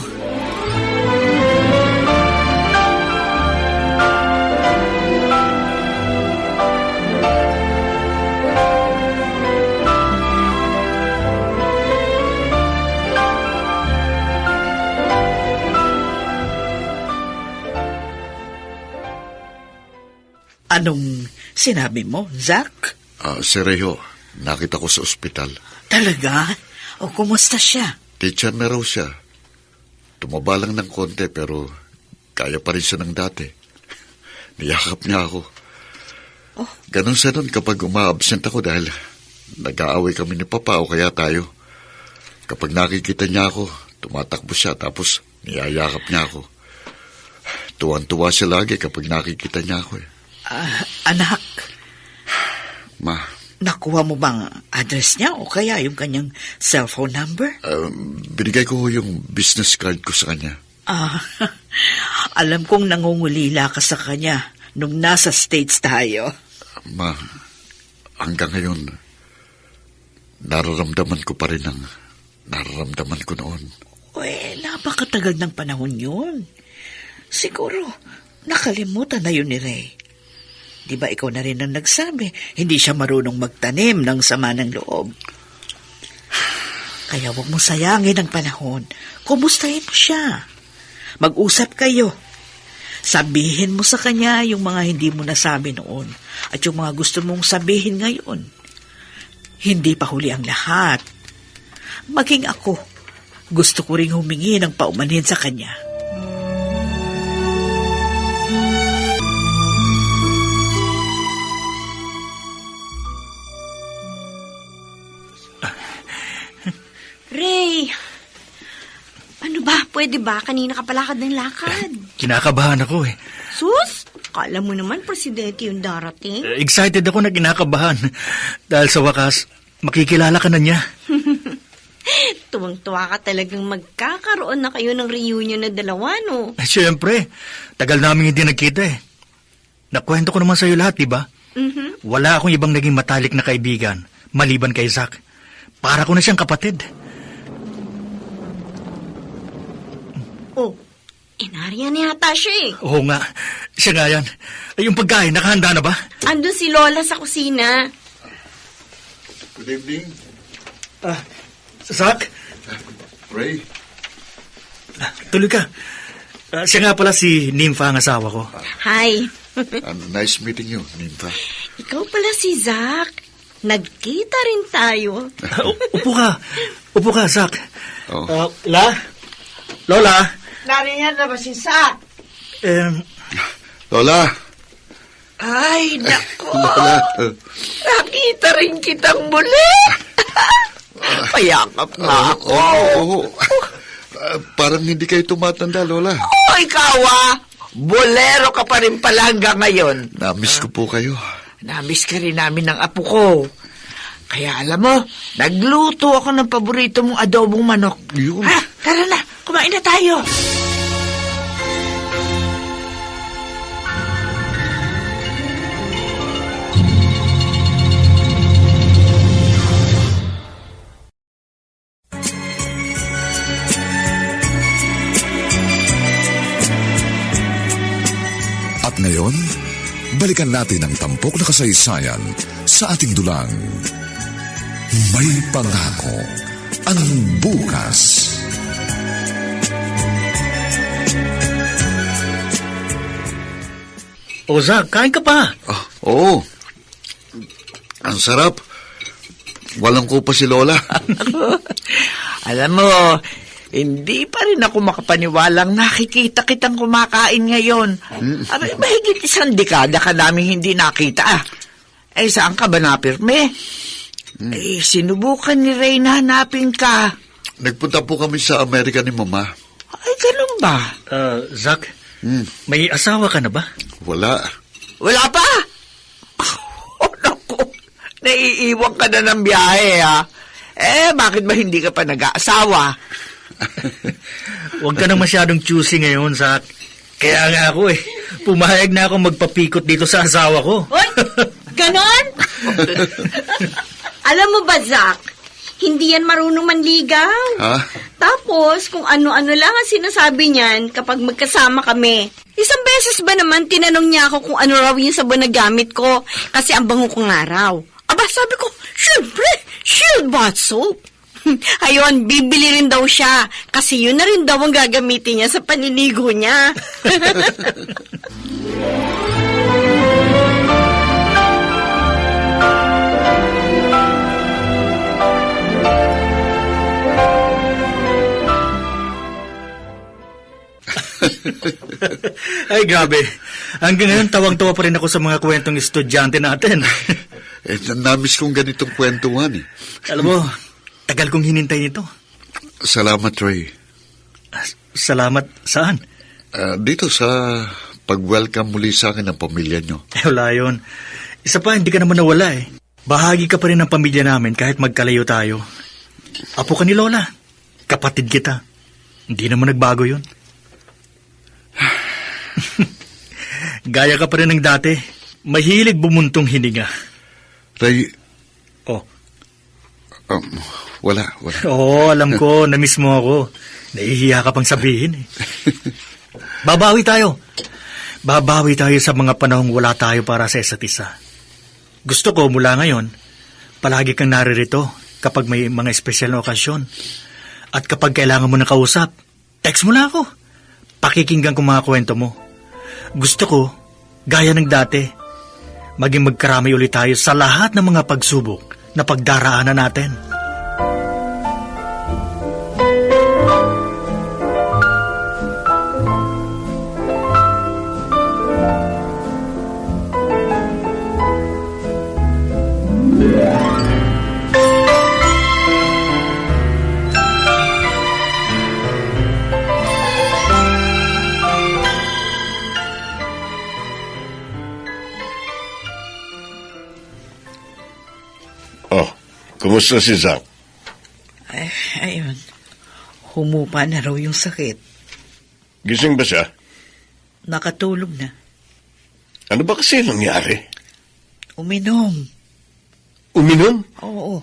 Anong sinabi mo, Zach? Si Reho, nakita ko sa ospital. Talaga? O kumusta siya? Teacher na raw siya. Tumaba lang ng konti pero kaya pa rin siya ng dati. Niyakap niya ako. Ganon siya nun kapag uma-absent ako dahil nag-aaway kami ni Papa o kaya tayo. Kapag nakikita niya ako, tumatakbo siya tapos niyayakap niya ako. Tuwan-tuwa siya lagi kapag nakikita niya ako eh. Anak, Ma, nakuha mo bang address niya o kaya yung kanyang cellphone number? binigay ko yung business card ko sa kanya. Alam kong nangungulila ka sa kanya nung nasa States tayo. Ma, hanggang ngayon, nararamdaman ko pa rin ang nararamdaman ko noon. Napakatagal ng panahon yun. Siguro, nakalimutan na yun ni Ray. Di ba ikaw na rin ang nagsabi, hindi siya marunong magtanim ng sama ng loob. Kaya huwag mo sayangin ang panahon. Kumustahin mo siya. Mag-usap kayo. Sabihin mo sa kanya yung mga hindi mo nasabi noon at yung mga gusto mong sabihin ngayon. Hindi pa huli ang lahat. Maging ako, gusto ko ring humingi ng paumanhin sa kanya. Ray, ano ba? Pwede ba? Kanina ka palakad ng lakad. Kinakabahan ako eh. Sus, kala mo naman presidente yung darating. Excited ako na kinakabahan. Dahil sa wakas, makikilala ka na niya. Tuwang-tuwa ka talagang magkakaroon na kayo ng reunion na dalawa, no? Siyempre, tagal namin hindi nagkita eh. Nakwento ko naman sa'yo lahat, di ba? Wala akong ibang naging matalik na kaibigan, maliban kay Zach. Para ko na siyang kapatid. Nariyan yata siya eh. Oo nga, siya nga yan. Yung pagkain, nakahanda na ba? Andun si Lola sa kusina. Good evening. Zach? Ray. Tuloy ka. Siya nga pala si Nympha ang asawa ko. Hi. Nice meeting you, Nympha. Ikaw pala si Zach. Nagkita rin tayo. Upo ka. Upo ka, Zach. Oh. Lola? Nariyan na ba si Zach? Lola! Ay, naku. Lola! Nakita rin kitang muli. Payakap na ako. Oo. Parang hindi kayo tumatanda, Lola. Oh, ikaw bolero ka pa rin pala hanggang ngayon. Namiss ko po kayo. Namiss ka rin namin ng apo ko. Kaya alam mo, nagluto ako ng paborito mong adobong manok. Yun. Tara na, kumain na tayo. At ngayon, balikan natin ang tampok na kasaysayan sa ating dulang. May pangako ang bukas. O Zach, kain ka pa. Oo. Ang sarap. Walang kupa si Lola. Alam mo, hindi pa rin ako makapaniwalang nakikita kitang kumakain ngayon. Abay, mahigit 1 dekada ka namin hindi nakita. Eh, saan ka ba napirme? Eh, sinubukan ni Ray na hanapin ka. Nagpunta po kami sa Amerika ni Mama. Ay, ganun ba? Zach, may asawa ka na ba? Wala. Wala pa? Oh, naku. Naiiwan ka na ng biyahe, ha? Eh, bakit ba hindi ka pa nag-aasawa? Huwag ka nang masyadong choosy ngayon, Zach. Kaya nga ako pumayag na ako magpapikot dito sa asawa ko. Hoy! Ganon? Alam mo ba, Zach? Hindi yan marunong manligaw. Ha? Tapos, kung ano-ano lang ang sinasabi niyan kapag magkasama kami. Isang beses ba naman tinanong niya ako kung ano raw yung sabon na gamit ko kasi ang bango ko nga raw. Aba, sabi ko, syempre, Shield Bath Soap. Ayun, bibili rin daw siya kasi yun na rin daw ang gagamitin niya sa paninigo niya. Ay, grabe. Hanggang ngayon, tawang-tawa pa rin ako sa mga kwentong estudyante natin. Namiss kong ganitong kwentuhan eh. Alam mo, tagal kong hinintay nito. Salamat, Ray. Salamat saan? Dito sa pag-welcome muli sa akin ng pamilya nyo. Wala yun. Isa pa, hindi ka naman nawala Bahagi ka pa rin ng pamilya namin kahit magkalayo tayo. Apo ka ni Lola. Kapatid kita. Hindi naman nagbago yun. Gaya ka pa rin ng dati. Mahilig bumuntong hininga. Ray, Oh. wala. Oo, alam ko. Na-miss mo ako. Nahihiya ka pang sabihin Babawi tayo. Babawi tayo sa mga panahong wala tayo para sa isa't isa. Gusto ko mula ngayon, palagi kang naririto kapag may mga espesyal na okasyon. At kapag kailangan mo na kausap, text mo na ako. Pakikinggan ko mga kwento mo. Gusto ko, gaya ng dati, maging magkarami ulit tayo sa lahat ng mga pagsubok na pagdaraanan natin. Kumusta si Zach? Ayun. Humupa na raw yung sakit. Gising ba siya? Nakatulog na. Ano ba kasi nangyari? Uminom. Uminom? Oo.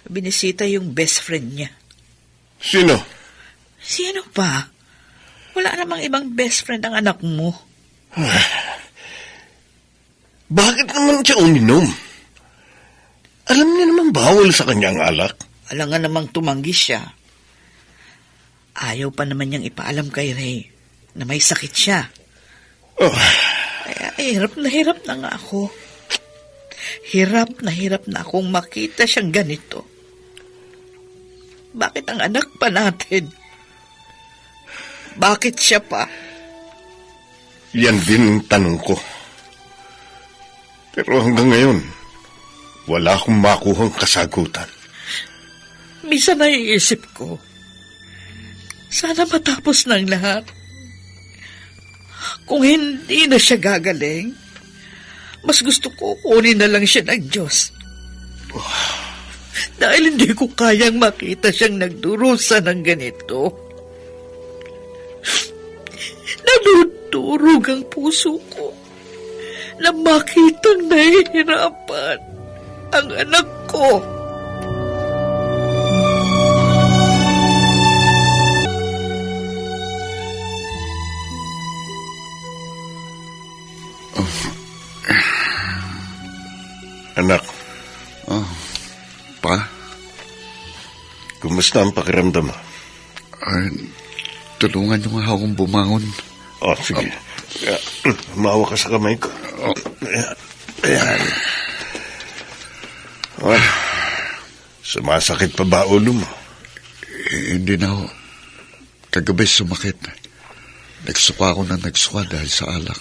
Binisita yung best friend niya. Sino? Sino pa? Wala namang ibang best friend ang anak mo. Bakit naman siya uminom? Alam niya naman bawal sa kanyang alak. Alam nga namang tumanggi siya. Ayaw pa naman niyang ipaalam kay Ray na may sakit siya. Oh. Kaya hirap na nga ako. Hirap na akong makita siyang ganito. Bakit ang anak pa natin? Bakit siya pa? Yan din ang tanong ko. Pero hanggang ngayon, wala akong makuhang kasagutan. Minsan naiisip ko, sana matapos ng lahat. Kung hindi na siya gagaling, mas gusto ko kunin na lang siya ng Diyos. Dahil hindi ko kayang makita siyang nagdurusa ng ganito. Nadudurog ang puso ko na makitang nahihirapan ang anak ko. Kumusta ang pakiramdam mo? Ay, tulungan niyo nga akong bumangon. Sige. Maawa ka sa kamay ko. Ayan. Sumasakit pa ba ulo mo? Hindi na ho. Kagabi sumakit. Nagsuka ako na nagsuka dahil sa alak.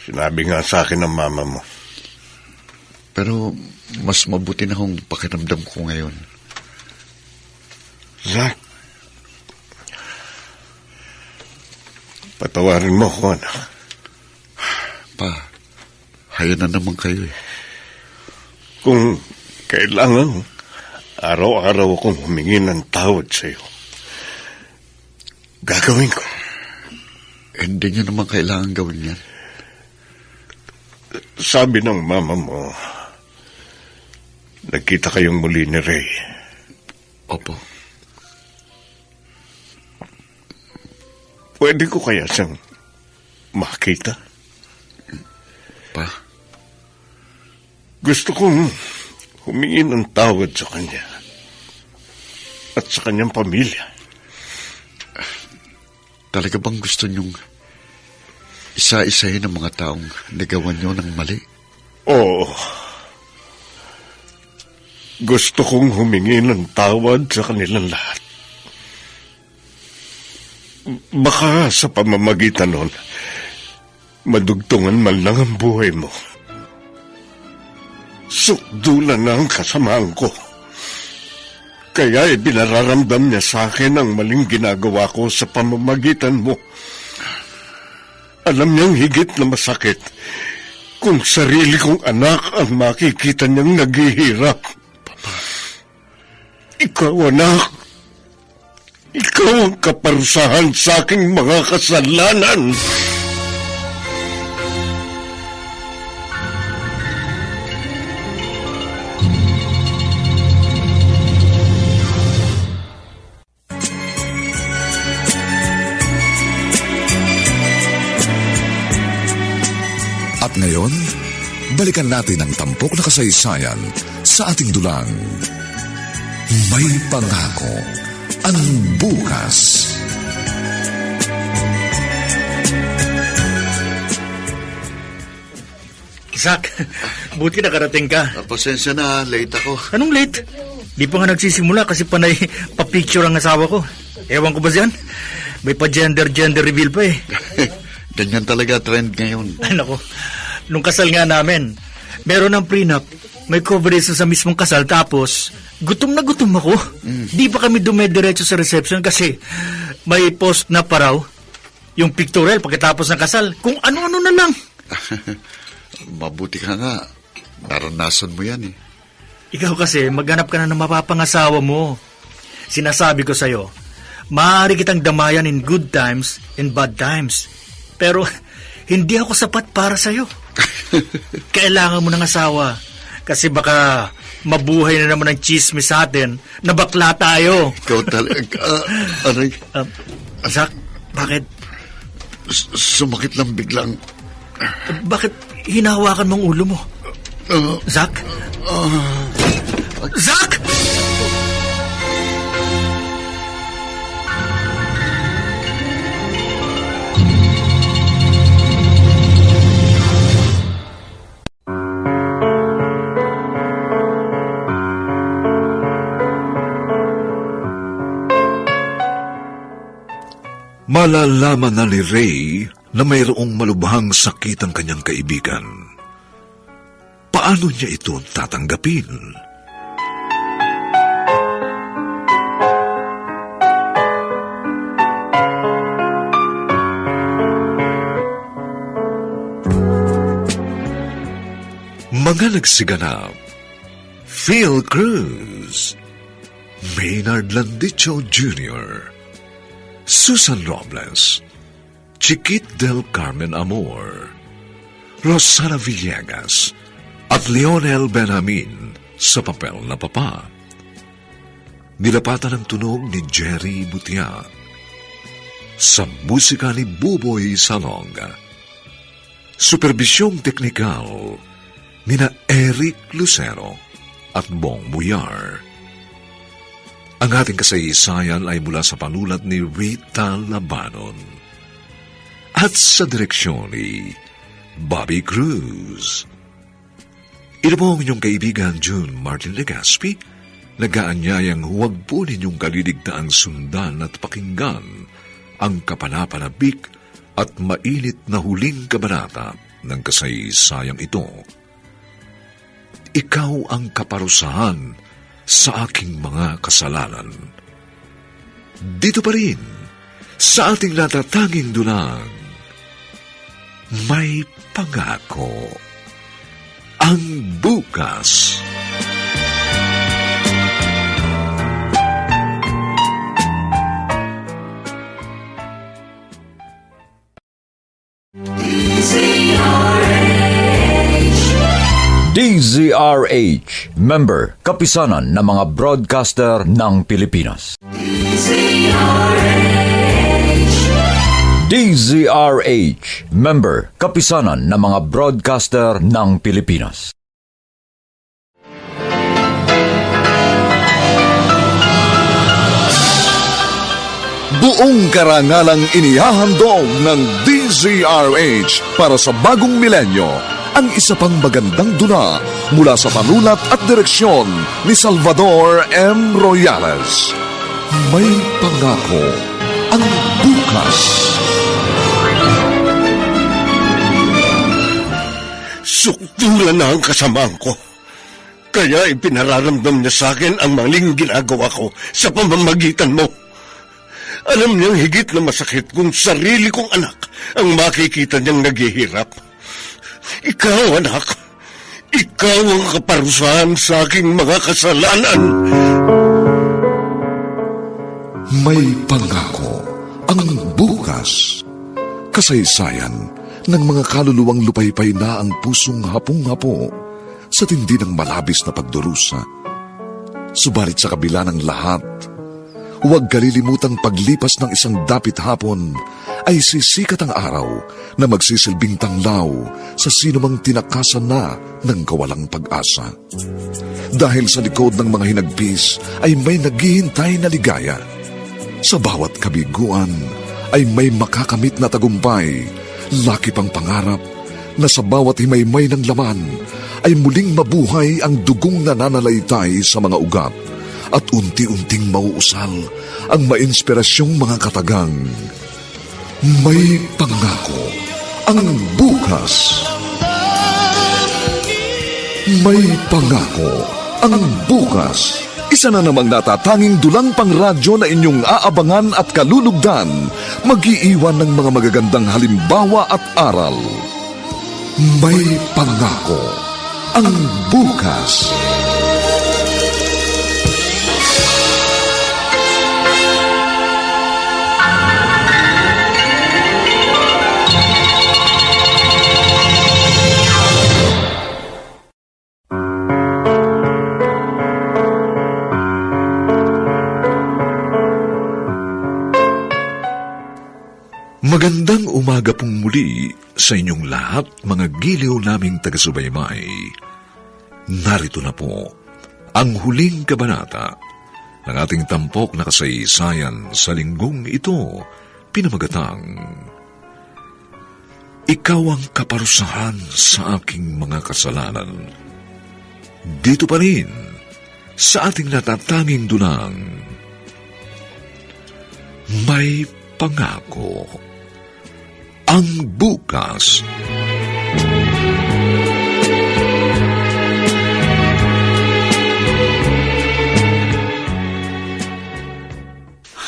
Sinabi nga sa akin ng mama mo. Pero mas mabuti na akong pakiramdam ko ngayon. Zack, patawarin mo ko, anak. Pa, haya na naman kayo eh. Kung kailangan, araw-araw akong humingi ng tawad sa iyo. Gagawin ko. Hindi niyo naman kailangan gawin yan. Sabi ng mama mo, nagkita kayong muli ni Ray. Opo. Pwede ko kaya siyang makita? Pa, Gusto kong humingi ng tawad sa kanya at sa kanyang pamilya. talaga bang gusto niyong isa-isahin ang mga taong nagawa niyo ng mali? Oo. Gusto kong humingi ng tawad sa kanilang lahat. Baka sa pamamagitan nun, madugtungan man lang ang buhay mo. Sukdulan na ang kasamaan ko. Kaya ibinararamdam niya sa akin ang maling ginagawa ko sa pamamagitan mo. Alam niyang higit na masakit kung sarili kong anak ang makikita niyang naghihirap. Papa. Ikaw, anak. Ikaw ang kaparusahan sa aking mga kasalanan. At ngayon, balikan natin ang tampok na kasaysayan sa ating dulang. May pangako ang bukas. Zach, buti nakarating ka. Pasensya na, late ako. Anong late? Di pa nga nagsisimula kasi panay pa-picture ang asawa ko. Ewan ko ba diyan? May pa-gender reveal pa eh. Ganyan talaga trend ngayon. Ay, nako. Nung kasal nga namin, meron ng prenup, may coverage sa mismong kasal, tapos gutom na gutom ako. Di pa kami dumediretso sa reception kasi may post na pa raw yung pictorial pagkatapos ng kasal. Kung ano-ano na lang. Mabuti ka nga. Naranasan mo yan eh. Ikaw kasi, maghanap ka na ng mapapangasawa mo. Sinasabi ko sa'yo, maaari kitang damayan in good times and bad times. Pero hindi ako sapat para sa'yo. Kailangan mo ng asawa. Kasi baka mabuhay na naman ang chismis sa atin na bakla tayo. Ikaw talaga. Aray. Zach, bakit? Sumakit lang biglang. Bakit hinahawakan mong ulo mo? Zach? Zach! Malalaman na ni Ray na mayroong malubhang sakit ang kanyang kaibigan. Paano niya ito tatanggapin? Mga nagsiganap: Phil Cruz, Maynard Landicho Jr., Susan Robles, Chiquit del Carmen Amor, Rosana Villegas, at Leonel Benjamin sa papel na papa. Nilapatan ang tunog ni Jerry Butia. Sa musika ni Buboy Salong. Superbisyong teknikal nina Eric Lucero at Bong Buyar. Ang ating kasaysayan ay mula sa panulat ni Rita Labanon at sa direksyon ni Bobby Cruz. Ito po ang inyong kaibigan June Martin Legaspi, nagaanyayang huwag po ninyong kaliligtaang sundan at pakinggan ang kapanapanabik at mainit na huling kabanata ng kasaysayang ito. Ikaw ang kaparusahan sa aking mga kasalanan. Dito pa rin, sa ating natatanging dulang, may pangako ang bukas. DZRH, member, kapisanan ng mga broadcaster ng Pilipinas. DZRH, member, kapisanan ng mga broadcaster ng Pilipinas. Buong karangalang inihahandog ng DZRH para sa bagong milenyo ang isa pang magandang dula mula sa panulat at direksyon ni Salvador M. Royales. May pangako ang bukas. Sukdulan na ang kasamaan ko. Kaya ipinararamdam niya sa akin ang maling ginagawa ko sa pamamagitan mo. Alam niyang higit na masakit kung sarili kong anak ang makikita niyang naghihirap. Ikaw, anak, ikaw ang kaparusahan sa aking mga kasalanan. May pangako ang bukas. Kasaysayan ng mga kaluluwang lupaypay na ang pusong hapong-hapo sa tindi ng malabis na pagdurusa. Subalit sa kabila ng lahat, huwag kalilimutang paglipas ng isang dapit hapon ay sisikat ang araw na magsisilbing tanglaw sa sinumang tinakasan na ng kawalang pag-asa. Dahil sa likod ng mga hinagpis ay may naghihintay na ligaya. Sa bawat kabiguan ay may makakamit na tagumpay, laki pang pangarap na sa bawat himaymay ng laman ay muling mabuhay ang dugong nananalaytay sa mga ugat at unti-unting mauusal ang mainspirasyong mga katagang. May pangako ang bukas. May pangako ang bukas. Isa na namang natatanging dulang pangradyo na inyong aabangan at kalulugdan, mag-iiwan ng mga magagandang halimbawa at aral. May pangako ang bukas. Magandang umaga pong muli sa inyong lahat, mga giliw naming taga-subaybay. Narito na po ang huling kabanata ng ating tampok na kasaysayan sa linggong ito, pinamagatang Ikaw ang kaparusahan sa aking mga kasalanan. Dito pa rin sa ating natatanging dulang, may pangako ang bukas.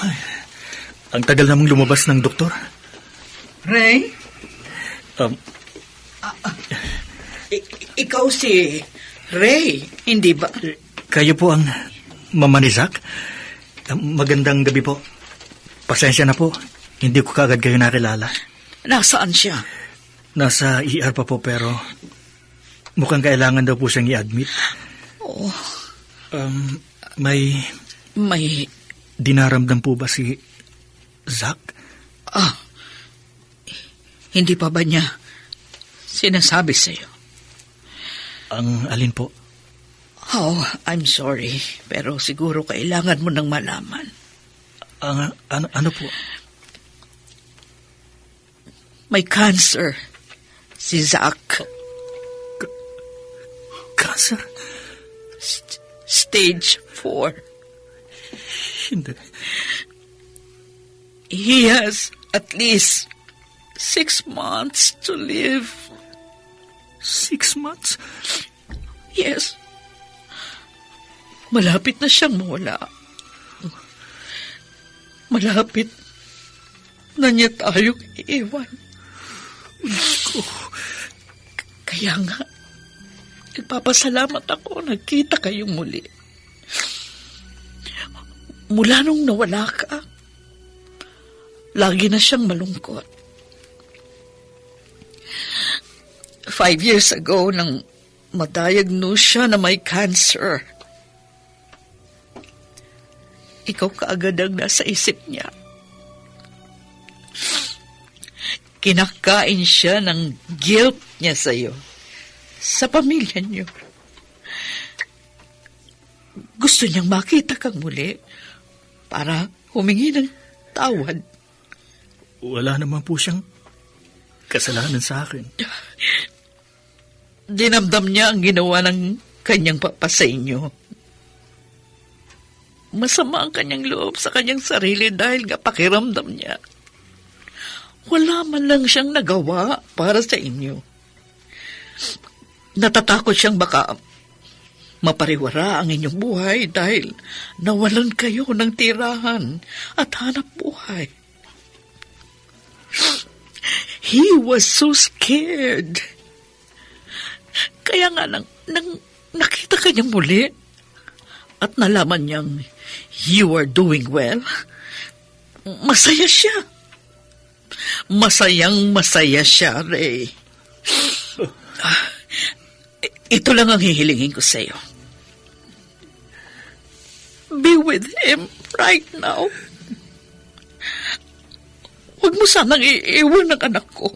Ay, ang tagal namang lumabas ng doktor. Ray? Ikaw si Ray, hindi ba? Kayo po ang mama ni Zack? Magandang gabi po. Pasensya na po. Hindi ko kagad kayo nakilala. Nasaan siya? Nasa ER pa po pero mukhang kailangan daw po siyang i-admit. Oh. May dinaramdam po ba si Zack? Hindi pa ba niya sinasabi sa'yo? Ang alin po? Oh, I'm sorry. Pero siguro kailangan mo nang malaman. Ano po? May cancer. Si Zach. Cancer? Stage 4. Hindi. He has at least 6 months to live. 6 months? Yes. Malapit na siyang mawala. Malapit na niya tayong iiwan. Kaya nga, nagpapasalamat ako nagkita kayong muli. Mula nung nawala ka, lagi na siyang malungkot. 5 years ago, nang madiagnose siya na may cancer, ikaw kaagad ang nasa isip niya. Kinakain siya ng guilt niya sa'yo, sa pamilya niyo. Gusto niyang makita kang muli para humingi ng tawad. Wala naman po siyang kasalanan sa akin. Dinamdam niya ang ginawa ng kanyang papa sa inyo. Masama ang kanyang loob sa kanyang sarili dahil nga pakiramdam niya. Wala man lang siyang nagawa para sa inyo. Natatakot siyang baka mapariwara ang inyong buhay dahil nawalan kayo ng tirahan at hanap buhay. He was so scared. Kaya nga nang nakita ka niyang muli at nalaman niyang you are doing well, masaya siya. Masayang-masaya siya, Ray. Ito lang ang hihilingin ko sa'yo. Be with him right now. Huwag mo sanang iiwan ng anak ko.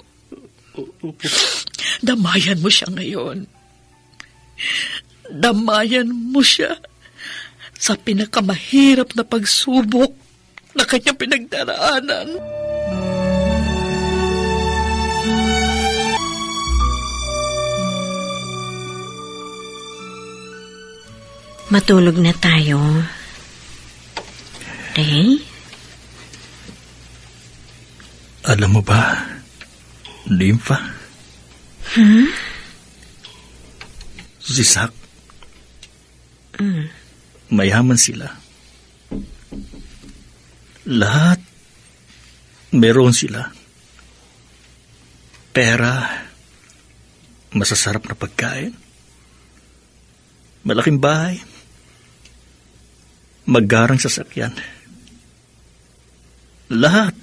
Damayan mo siya ngayon. Damayan mo siya sa pinakamahirap na pagsubok na kanyang pinagdaraanan. Matulog na tayo. Ray? Alam mo ba, Nympha? Si Zach. Mayaman sila. Lahat meron sila. Pera, masasarap na pagkain, malaking bahay, maggarang sasakyan. Lahat.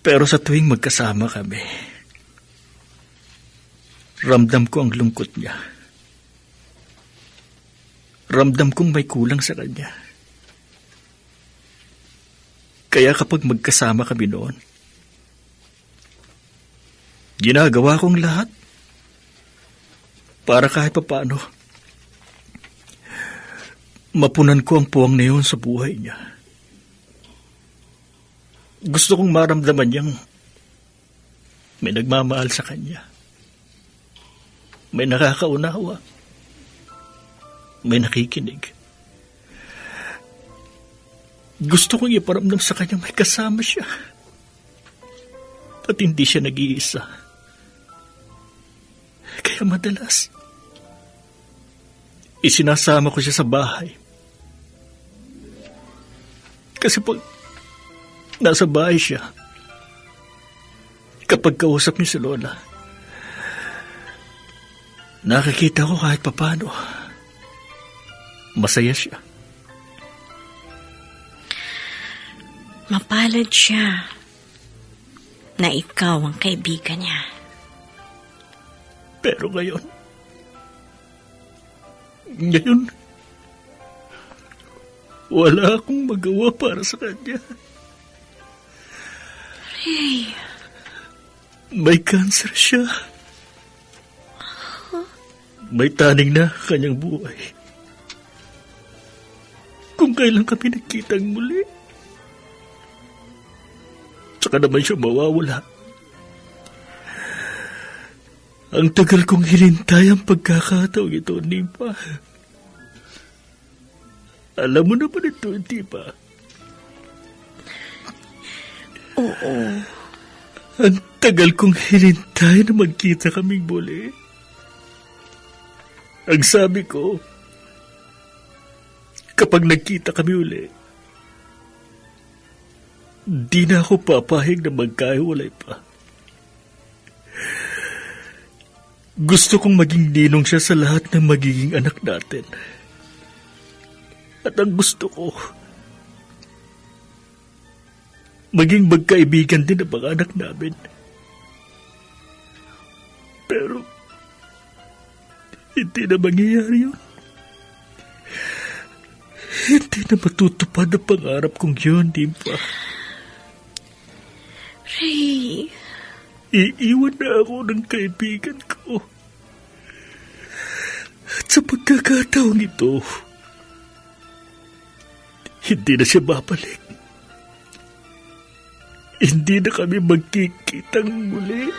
Pero sa tuwing magkasama kami, ramdam ko ang lungkot niya. Ramdam kong may kulang sa kanya. Kaya kapag magkasama kami noon, ginagawa kong lahat para kahit papaano mapunan ko ang puwang na yun sa buhay niya. Gusto kong maramdaman niyang may nagmamahal sa kanya. May nakakaunawa. May nakikinig. Gusto kong iparamdam sa kanya may kasama siya. At hindi siya nag-iisa. Kaya madalas, isinasama ko siya sa bahay. Kasi pag nasa bahay siya, kapag kausap niya si Lola, nakikita ko kahit papano, masaya siya. Mapalad siya na ikaw ang kaibigan niya. Pero ngayon, wala akong magawa para sa kanya. Ray. May cancer siya. may taning na kanyang buhay. Kung kailan kami nagkitang muli, saka naman siya mawawala. Ang tagal kong hinintay ang pagkakataong ito, Nimpa. Alam mo naman ito, hindi ba? Oo. Ang tagal kong hinintay na magkita kaming muli. Ang sabi ko, kapag nagkita kami uli, di na ako papahig na magkahiwalay pa. Gusto kong maging ninong siya sa lahat ng magiging anak natin. At ang gusto ko, maging magkaibigan din ang mga anak namin. Pero, hindi na mangyayari yun. Hindi na matutupad ang pangarap kong yun, Nimpa. Ray, Iiwan na ako ng kaibigan ko. At sa pagkakataong ito, hindi na siya babalik. Hindi na kami magkikitang muli.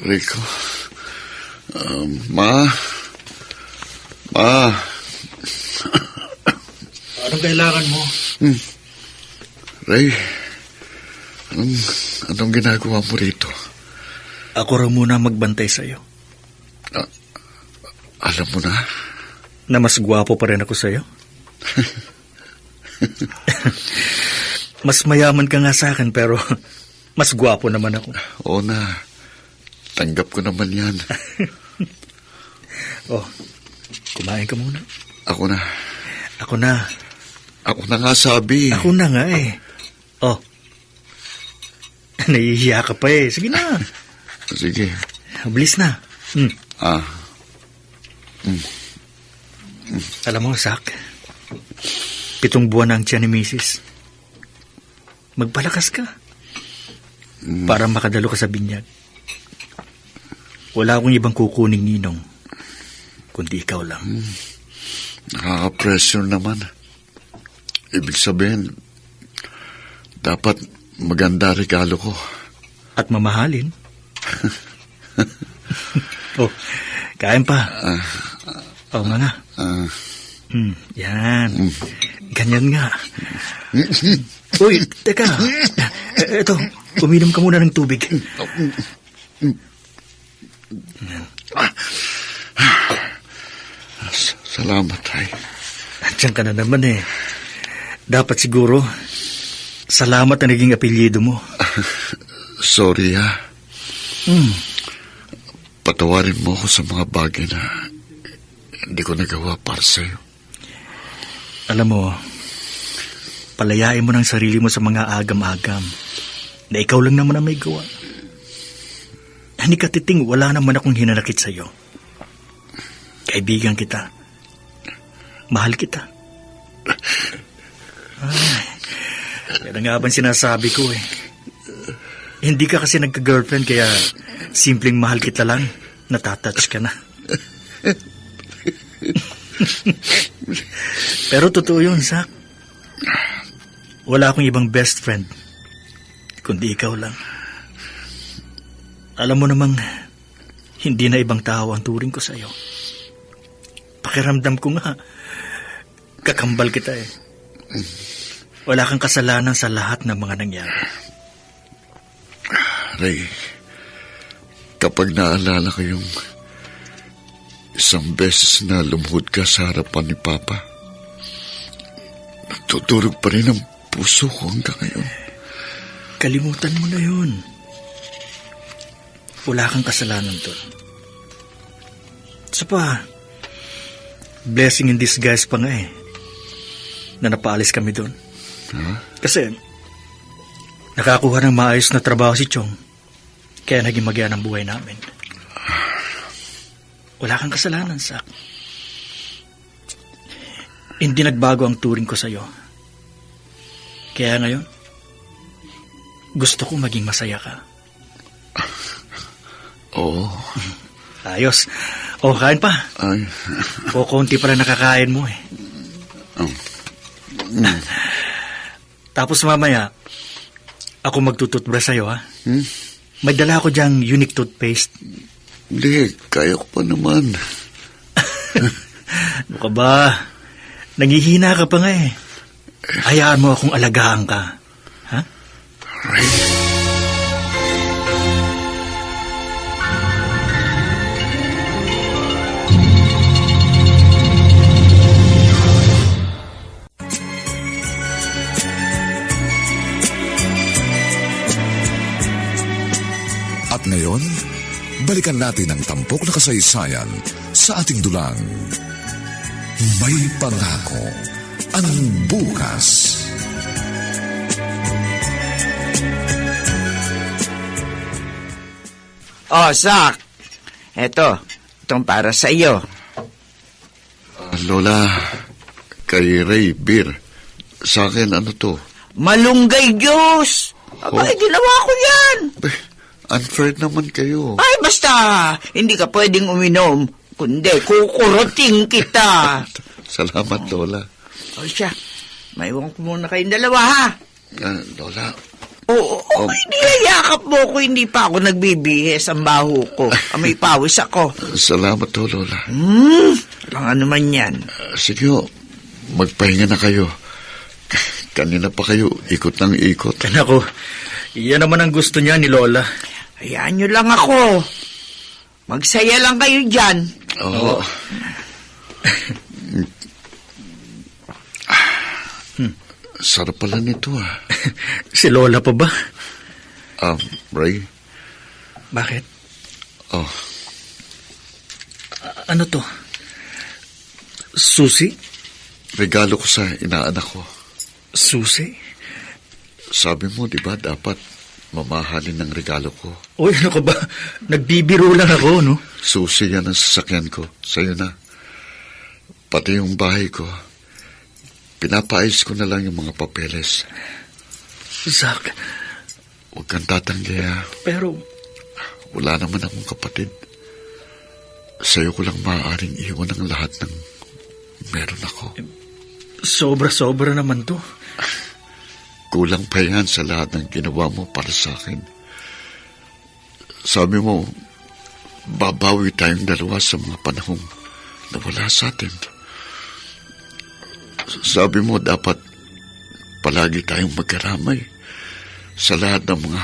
Rico. Ma. Anong kailangan mo? Ray, anong ginagawa mo rito? Ako raw muna magbantay sa'yo. Alam mo na? Na mas gwapo pa rin ako sa'yo. Mas mayaman ka nga sa akin pero mas gwapo naman ako. Oo na. Tanggap ko naman yan. Oh, kumain ka muna. Ako na. Ako na. Ako na nga sabi. Ako na nga eh. Oh. Nahihiya ka pa eh. Sige na. Sige. Bilis na. Ah. Alam mo, Zach, 7 buwan na ang tiyan ni Mrs. Magpalakas ka. Para makadalo ka sa binyag. Wala akong ibang kukuning ninong, kundi ikaw lang. Nakaka-pressure naman. Ibig sabihin, dapat maganda regalo ko. At mamahalin. Oh, kain pa. Oo nga nga. Yan. Ganyan nga. Uy, teka. Eto, uminom ka muna ng tubig. Salamat, Ray. Diyan ka na naman eh. Dapat siguro, salamat na naging apelyido mo. Sorry, ha. Patawarin mo ako sa mga bagay na hindi ko nagawa para sa'yo. Alam mo, palayain mo ng sarili mo sa mga agam-agam na ikaw lang naman ang may gawa. Hindi ka titing, wala naman akong hinanakit sa'yo. Kaibigan kita. Mahal kita. Ay, yan nga bang sinasabi ko eh. Hindi ka kasi nagka-girlfriend kaya simpleng mahal kita lang, natatouch ka na. Pero totoo yun, Zach. Wala akong ibang best friend, kundi ikaw lang. Alam mo namang, hindi na ibang tao ang turing ko sa'yo. Pakiramdam ko nga, kakambal kita eh. Wala kang kasalanan sa lahat ng mga nangyari. Ray, kapag naalala ko yung isang beses na lumuhod ka sa harapan ni Papa, nagtuturog pa rin ang puso ko hanggang ngayon. Kalimutan mo na yun. Wala kang kasalanan doon. Isa pa, blessing in disguise pa nga eh, na napaalis kami doon. Huh? Kasi, nakakuha ng maayos na trabaho si Chong, kaya naging magyaan ang buhay namin. Wala kang kasalanan, Zach. Hindi nagbago ang turing ko sa'yo. Kaya ngayon, gusto ko maging masaya ka. Oo. Ayos. O, kain pa. Ay. O, konti pala nakakain mo eh. Tapos mamaya, ako magtututbrush sa'yo, ha? May dala ako dyang unique toothpaste. Hindi, kaya ko pa naman. Ano ka ba? Nangihina ka pa nga eh. Hayaan mo akong alagaan ka. Ha? Ray. At ngayon, balikan natin ang tampok na kasaysayan sa ating dulang. May pangako ang bukas. Oh, Sak. Itong para sa iyo. Lola, kay Ray, beer. Sa akin, ano to? Malunggay juice. Abay, ginawa ko yan. Unfair naman kayo. Ay, basta, hindi ka pwedeng uminom. Kundi, kukuruting kita. Salamat, Lola. O siya, maiwan ko muna kayong dalawa, ha? Lola, Oo, niyayakap mo ko, hindi pa ako nagbibihis ang baho ko. May pawis ako. salamat to, Lola. Ano naman yan? Sige ho, magpahinga na kayo. Kanina pa kayo, ikot ng ikot. Nako, iyan naman ang gusto niya ni Lola. Hayaan nyo lang ako. Magsaya lang kayo dyan. Oo. Sarap pala nito, ah. Si Lola pa ba? Ray? Bakit? Oh, Ano to? Susi? regalo ko sa inaanak ko. Susi? Sabi mo, di ba, dapat mamahalin ng regalo ko. Uy, ano ka ba? Nagbibiro lang ako, no? Susi yan ang sasakyan ko. Sa'yo na. Pati yung bahay ko. Pinapaayos ko na lang yung mga papeles. Zach, Huwag kang tatanggi, ha. pero Wala naman akong kapatid. Sa'yo ko lang maaaring iwan ang lahat ng meron ako. sobra-sobra naman to. Kulang pa yan sa lahat ng ginawa mo para sa akin. Sabi mo, babawi tayong dalawa sa mga panahong nawala sa atin. Sabi mo, dapat palagi tayong magkaramay sa lahat ng mga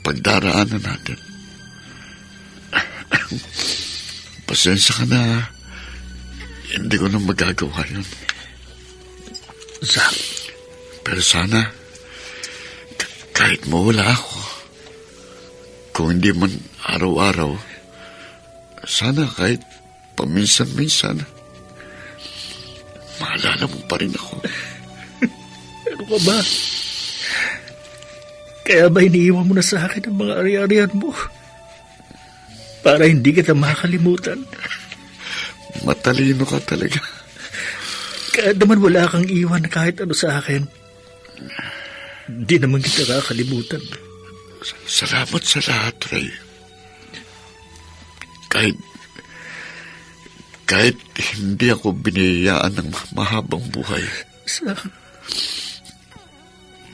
pagdaraanan natin. Pasensya ka na. Hindi ko na magagawa yun. Zach, Pero sana, kahit mawala ako, kung hindi man araw-araw, sana kahit paminsan-minsan, maalala mo pa rin ako. ano ka ba? Kaya ba iniiwan mo na sa akin ang mga ari-arian mo? Para hindi kita makakalimutan. Matalino ka talaga. Kaya naman wala kang iwan na kahit ano sa akin. Hindi naman kita kakalimutan. Salamat sa lahat, Ray. Kahit hindi ako biniyayaan ng mahabang buhay,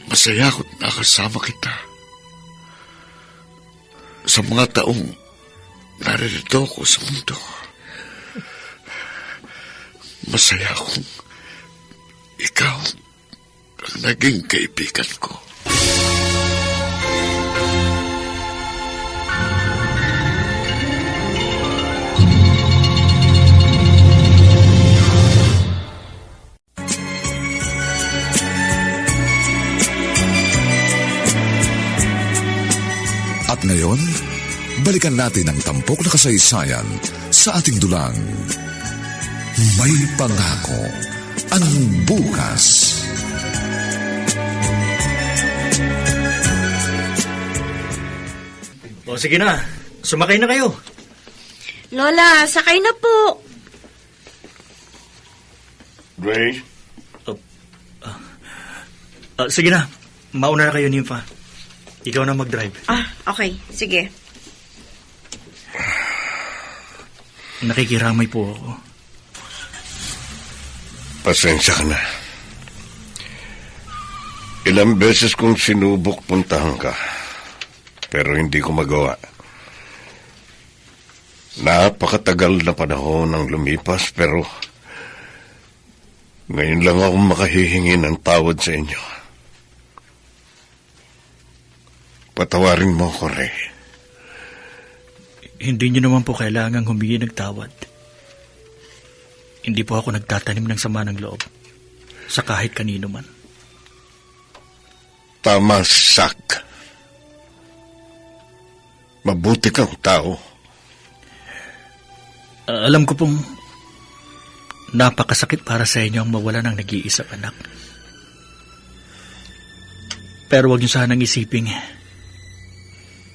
masaya ako't nakasama kita. Sa mga taong naririto ako sa mundo, masaya akong ikaw ang naging kaibigan ko. At ngayon, balikan natin ang tampok na kasaysayan sa ating dulang. May pangako ang bukas. O sige na, sumakay na kayo. Lola, sakay na po. Ray? Sige na, mauna na kayo, Nympha. Ikaw na mag-drive. Okay. Sige. Nakikiramay po ako. Pasensya ka na. Ilang beses kong sinubok puntahan ka, pero hindi ko magawa. Napakatagal na panahon ang lumipas, pero ngayon lang ako makahihingi ng tawad sa inyo. Patawarin mo ako, Ray. Hindi niyo naman po kailangang humingi ng tawad. Hindi po ako nagtatanim ng sama ng loob sa kahit kanino man. Tama, Sak. Mabuti kang tao. Alam ko pong napakasakit para sa inyo ang mawala ng nag-iisang anak. Pero huwag niyo sanang isiping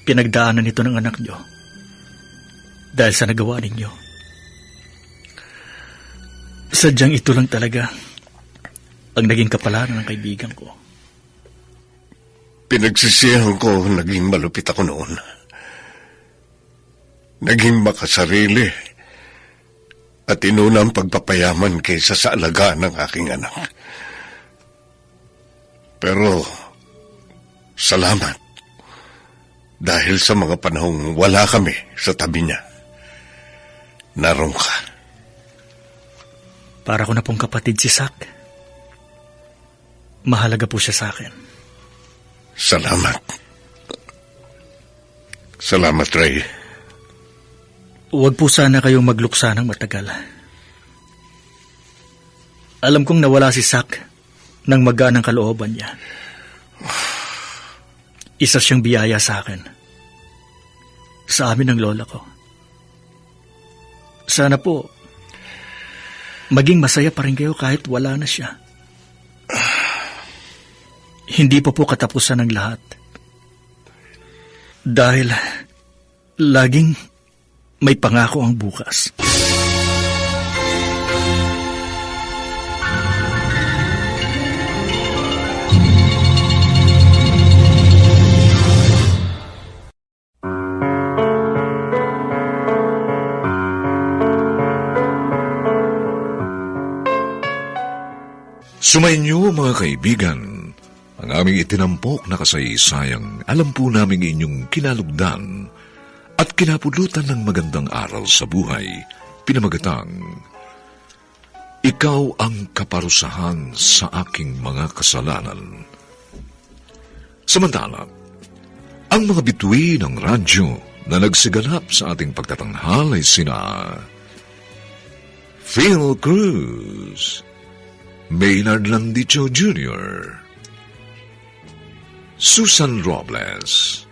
pinagdaanan nito ng anak niyo dahil sa nagawa ninyo. Sadyang ito lang talaga ang naging kapalaran ng kaibigan ko. Pinagsisihan ko naging malupit ako noon. Naging makasarili at inuna ang pagpapayaman kaysa sa alagaan ng aking anak. Pero salamat dahil sa mga panahong wala kami sa tabi niya. Naroon ka. Para ko na pong kapatid si Sak. Mahalaga po siya sa akin. Salamat. Salamat, Ray. Huwag po sana kayong magluksa ng matagal. Alam kong nawala si Sak nang magaan ang kalooban niya. Isa siyang biyaya sa akin. Sa amin ng lola ko. Sana po, maging masaya pa rin kayo kahit wala na siya. Hindi pa po katapusan ng lahat. Dahil laging may pangako ang bukas. Sumainyo mga kaibigan, ang aming itinampok na kasaysayang alam po namin inyong kinalugdan at kinapulutan ng magandang aral sa buhay, pinamagatang, Ikaw ang kaparusahan sa aking mga kasalanan. Samantala, ang mga bituin ng radyo na nagsiganap sa ating pagtatanghal ay sina Phil Cruz, Maynard Landicho Jr., Susan Robles,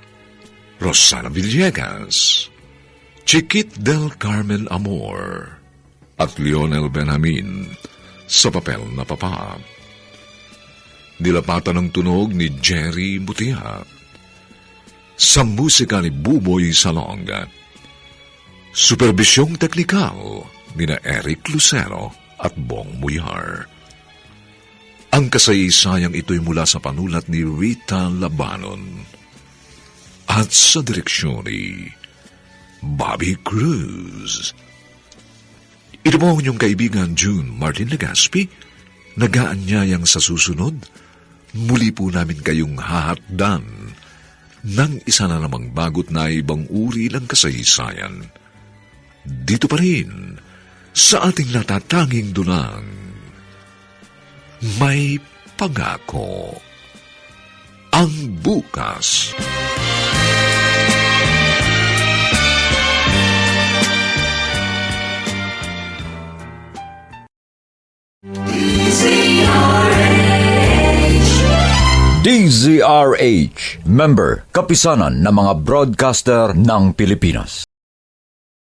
Rosana Villegas, Chiquit del Carmen Amor, at Lionel Benjamin sa papel na papa. Nilapatan ng tunog ni Jerry Mutia. Sa musika ni Buboy Salong. Superbisyong teknikal ni na Eric Lucero at Bong Muyar. Ang kasaysayang ito'y mula sa panulat ni Rita Labanon at sa direksyon ni Bobby Cruz. Ito po ang inyong kaibigan June Martin Legaspi, nag-aanyayang sa susunod, muli po namin kayong hahatdan ng isa na namang bagot na ibang uri ng kasaysayan. Dito pa rin, sa ating natatanging dunang, may pangako ang bukas. DZRH, member, kapisanan ng mga broadcaster ng Pilipinas.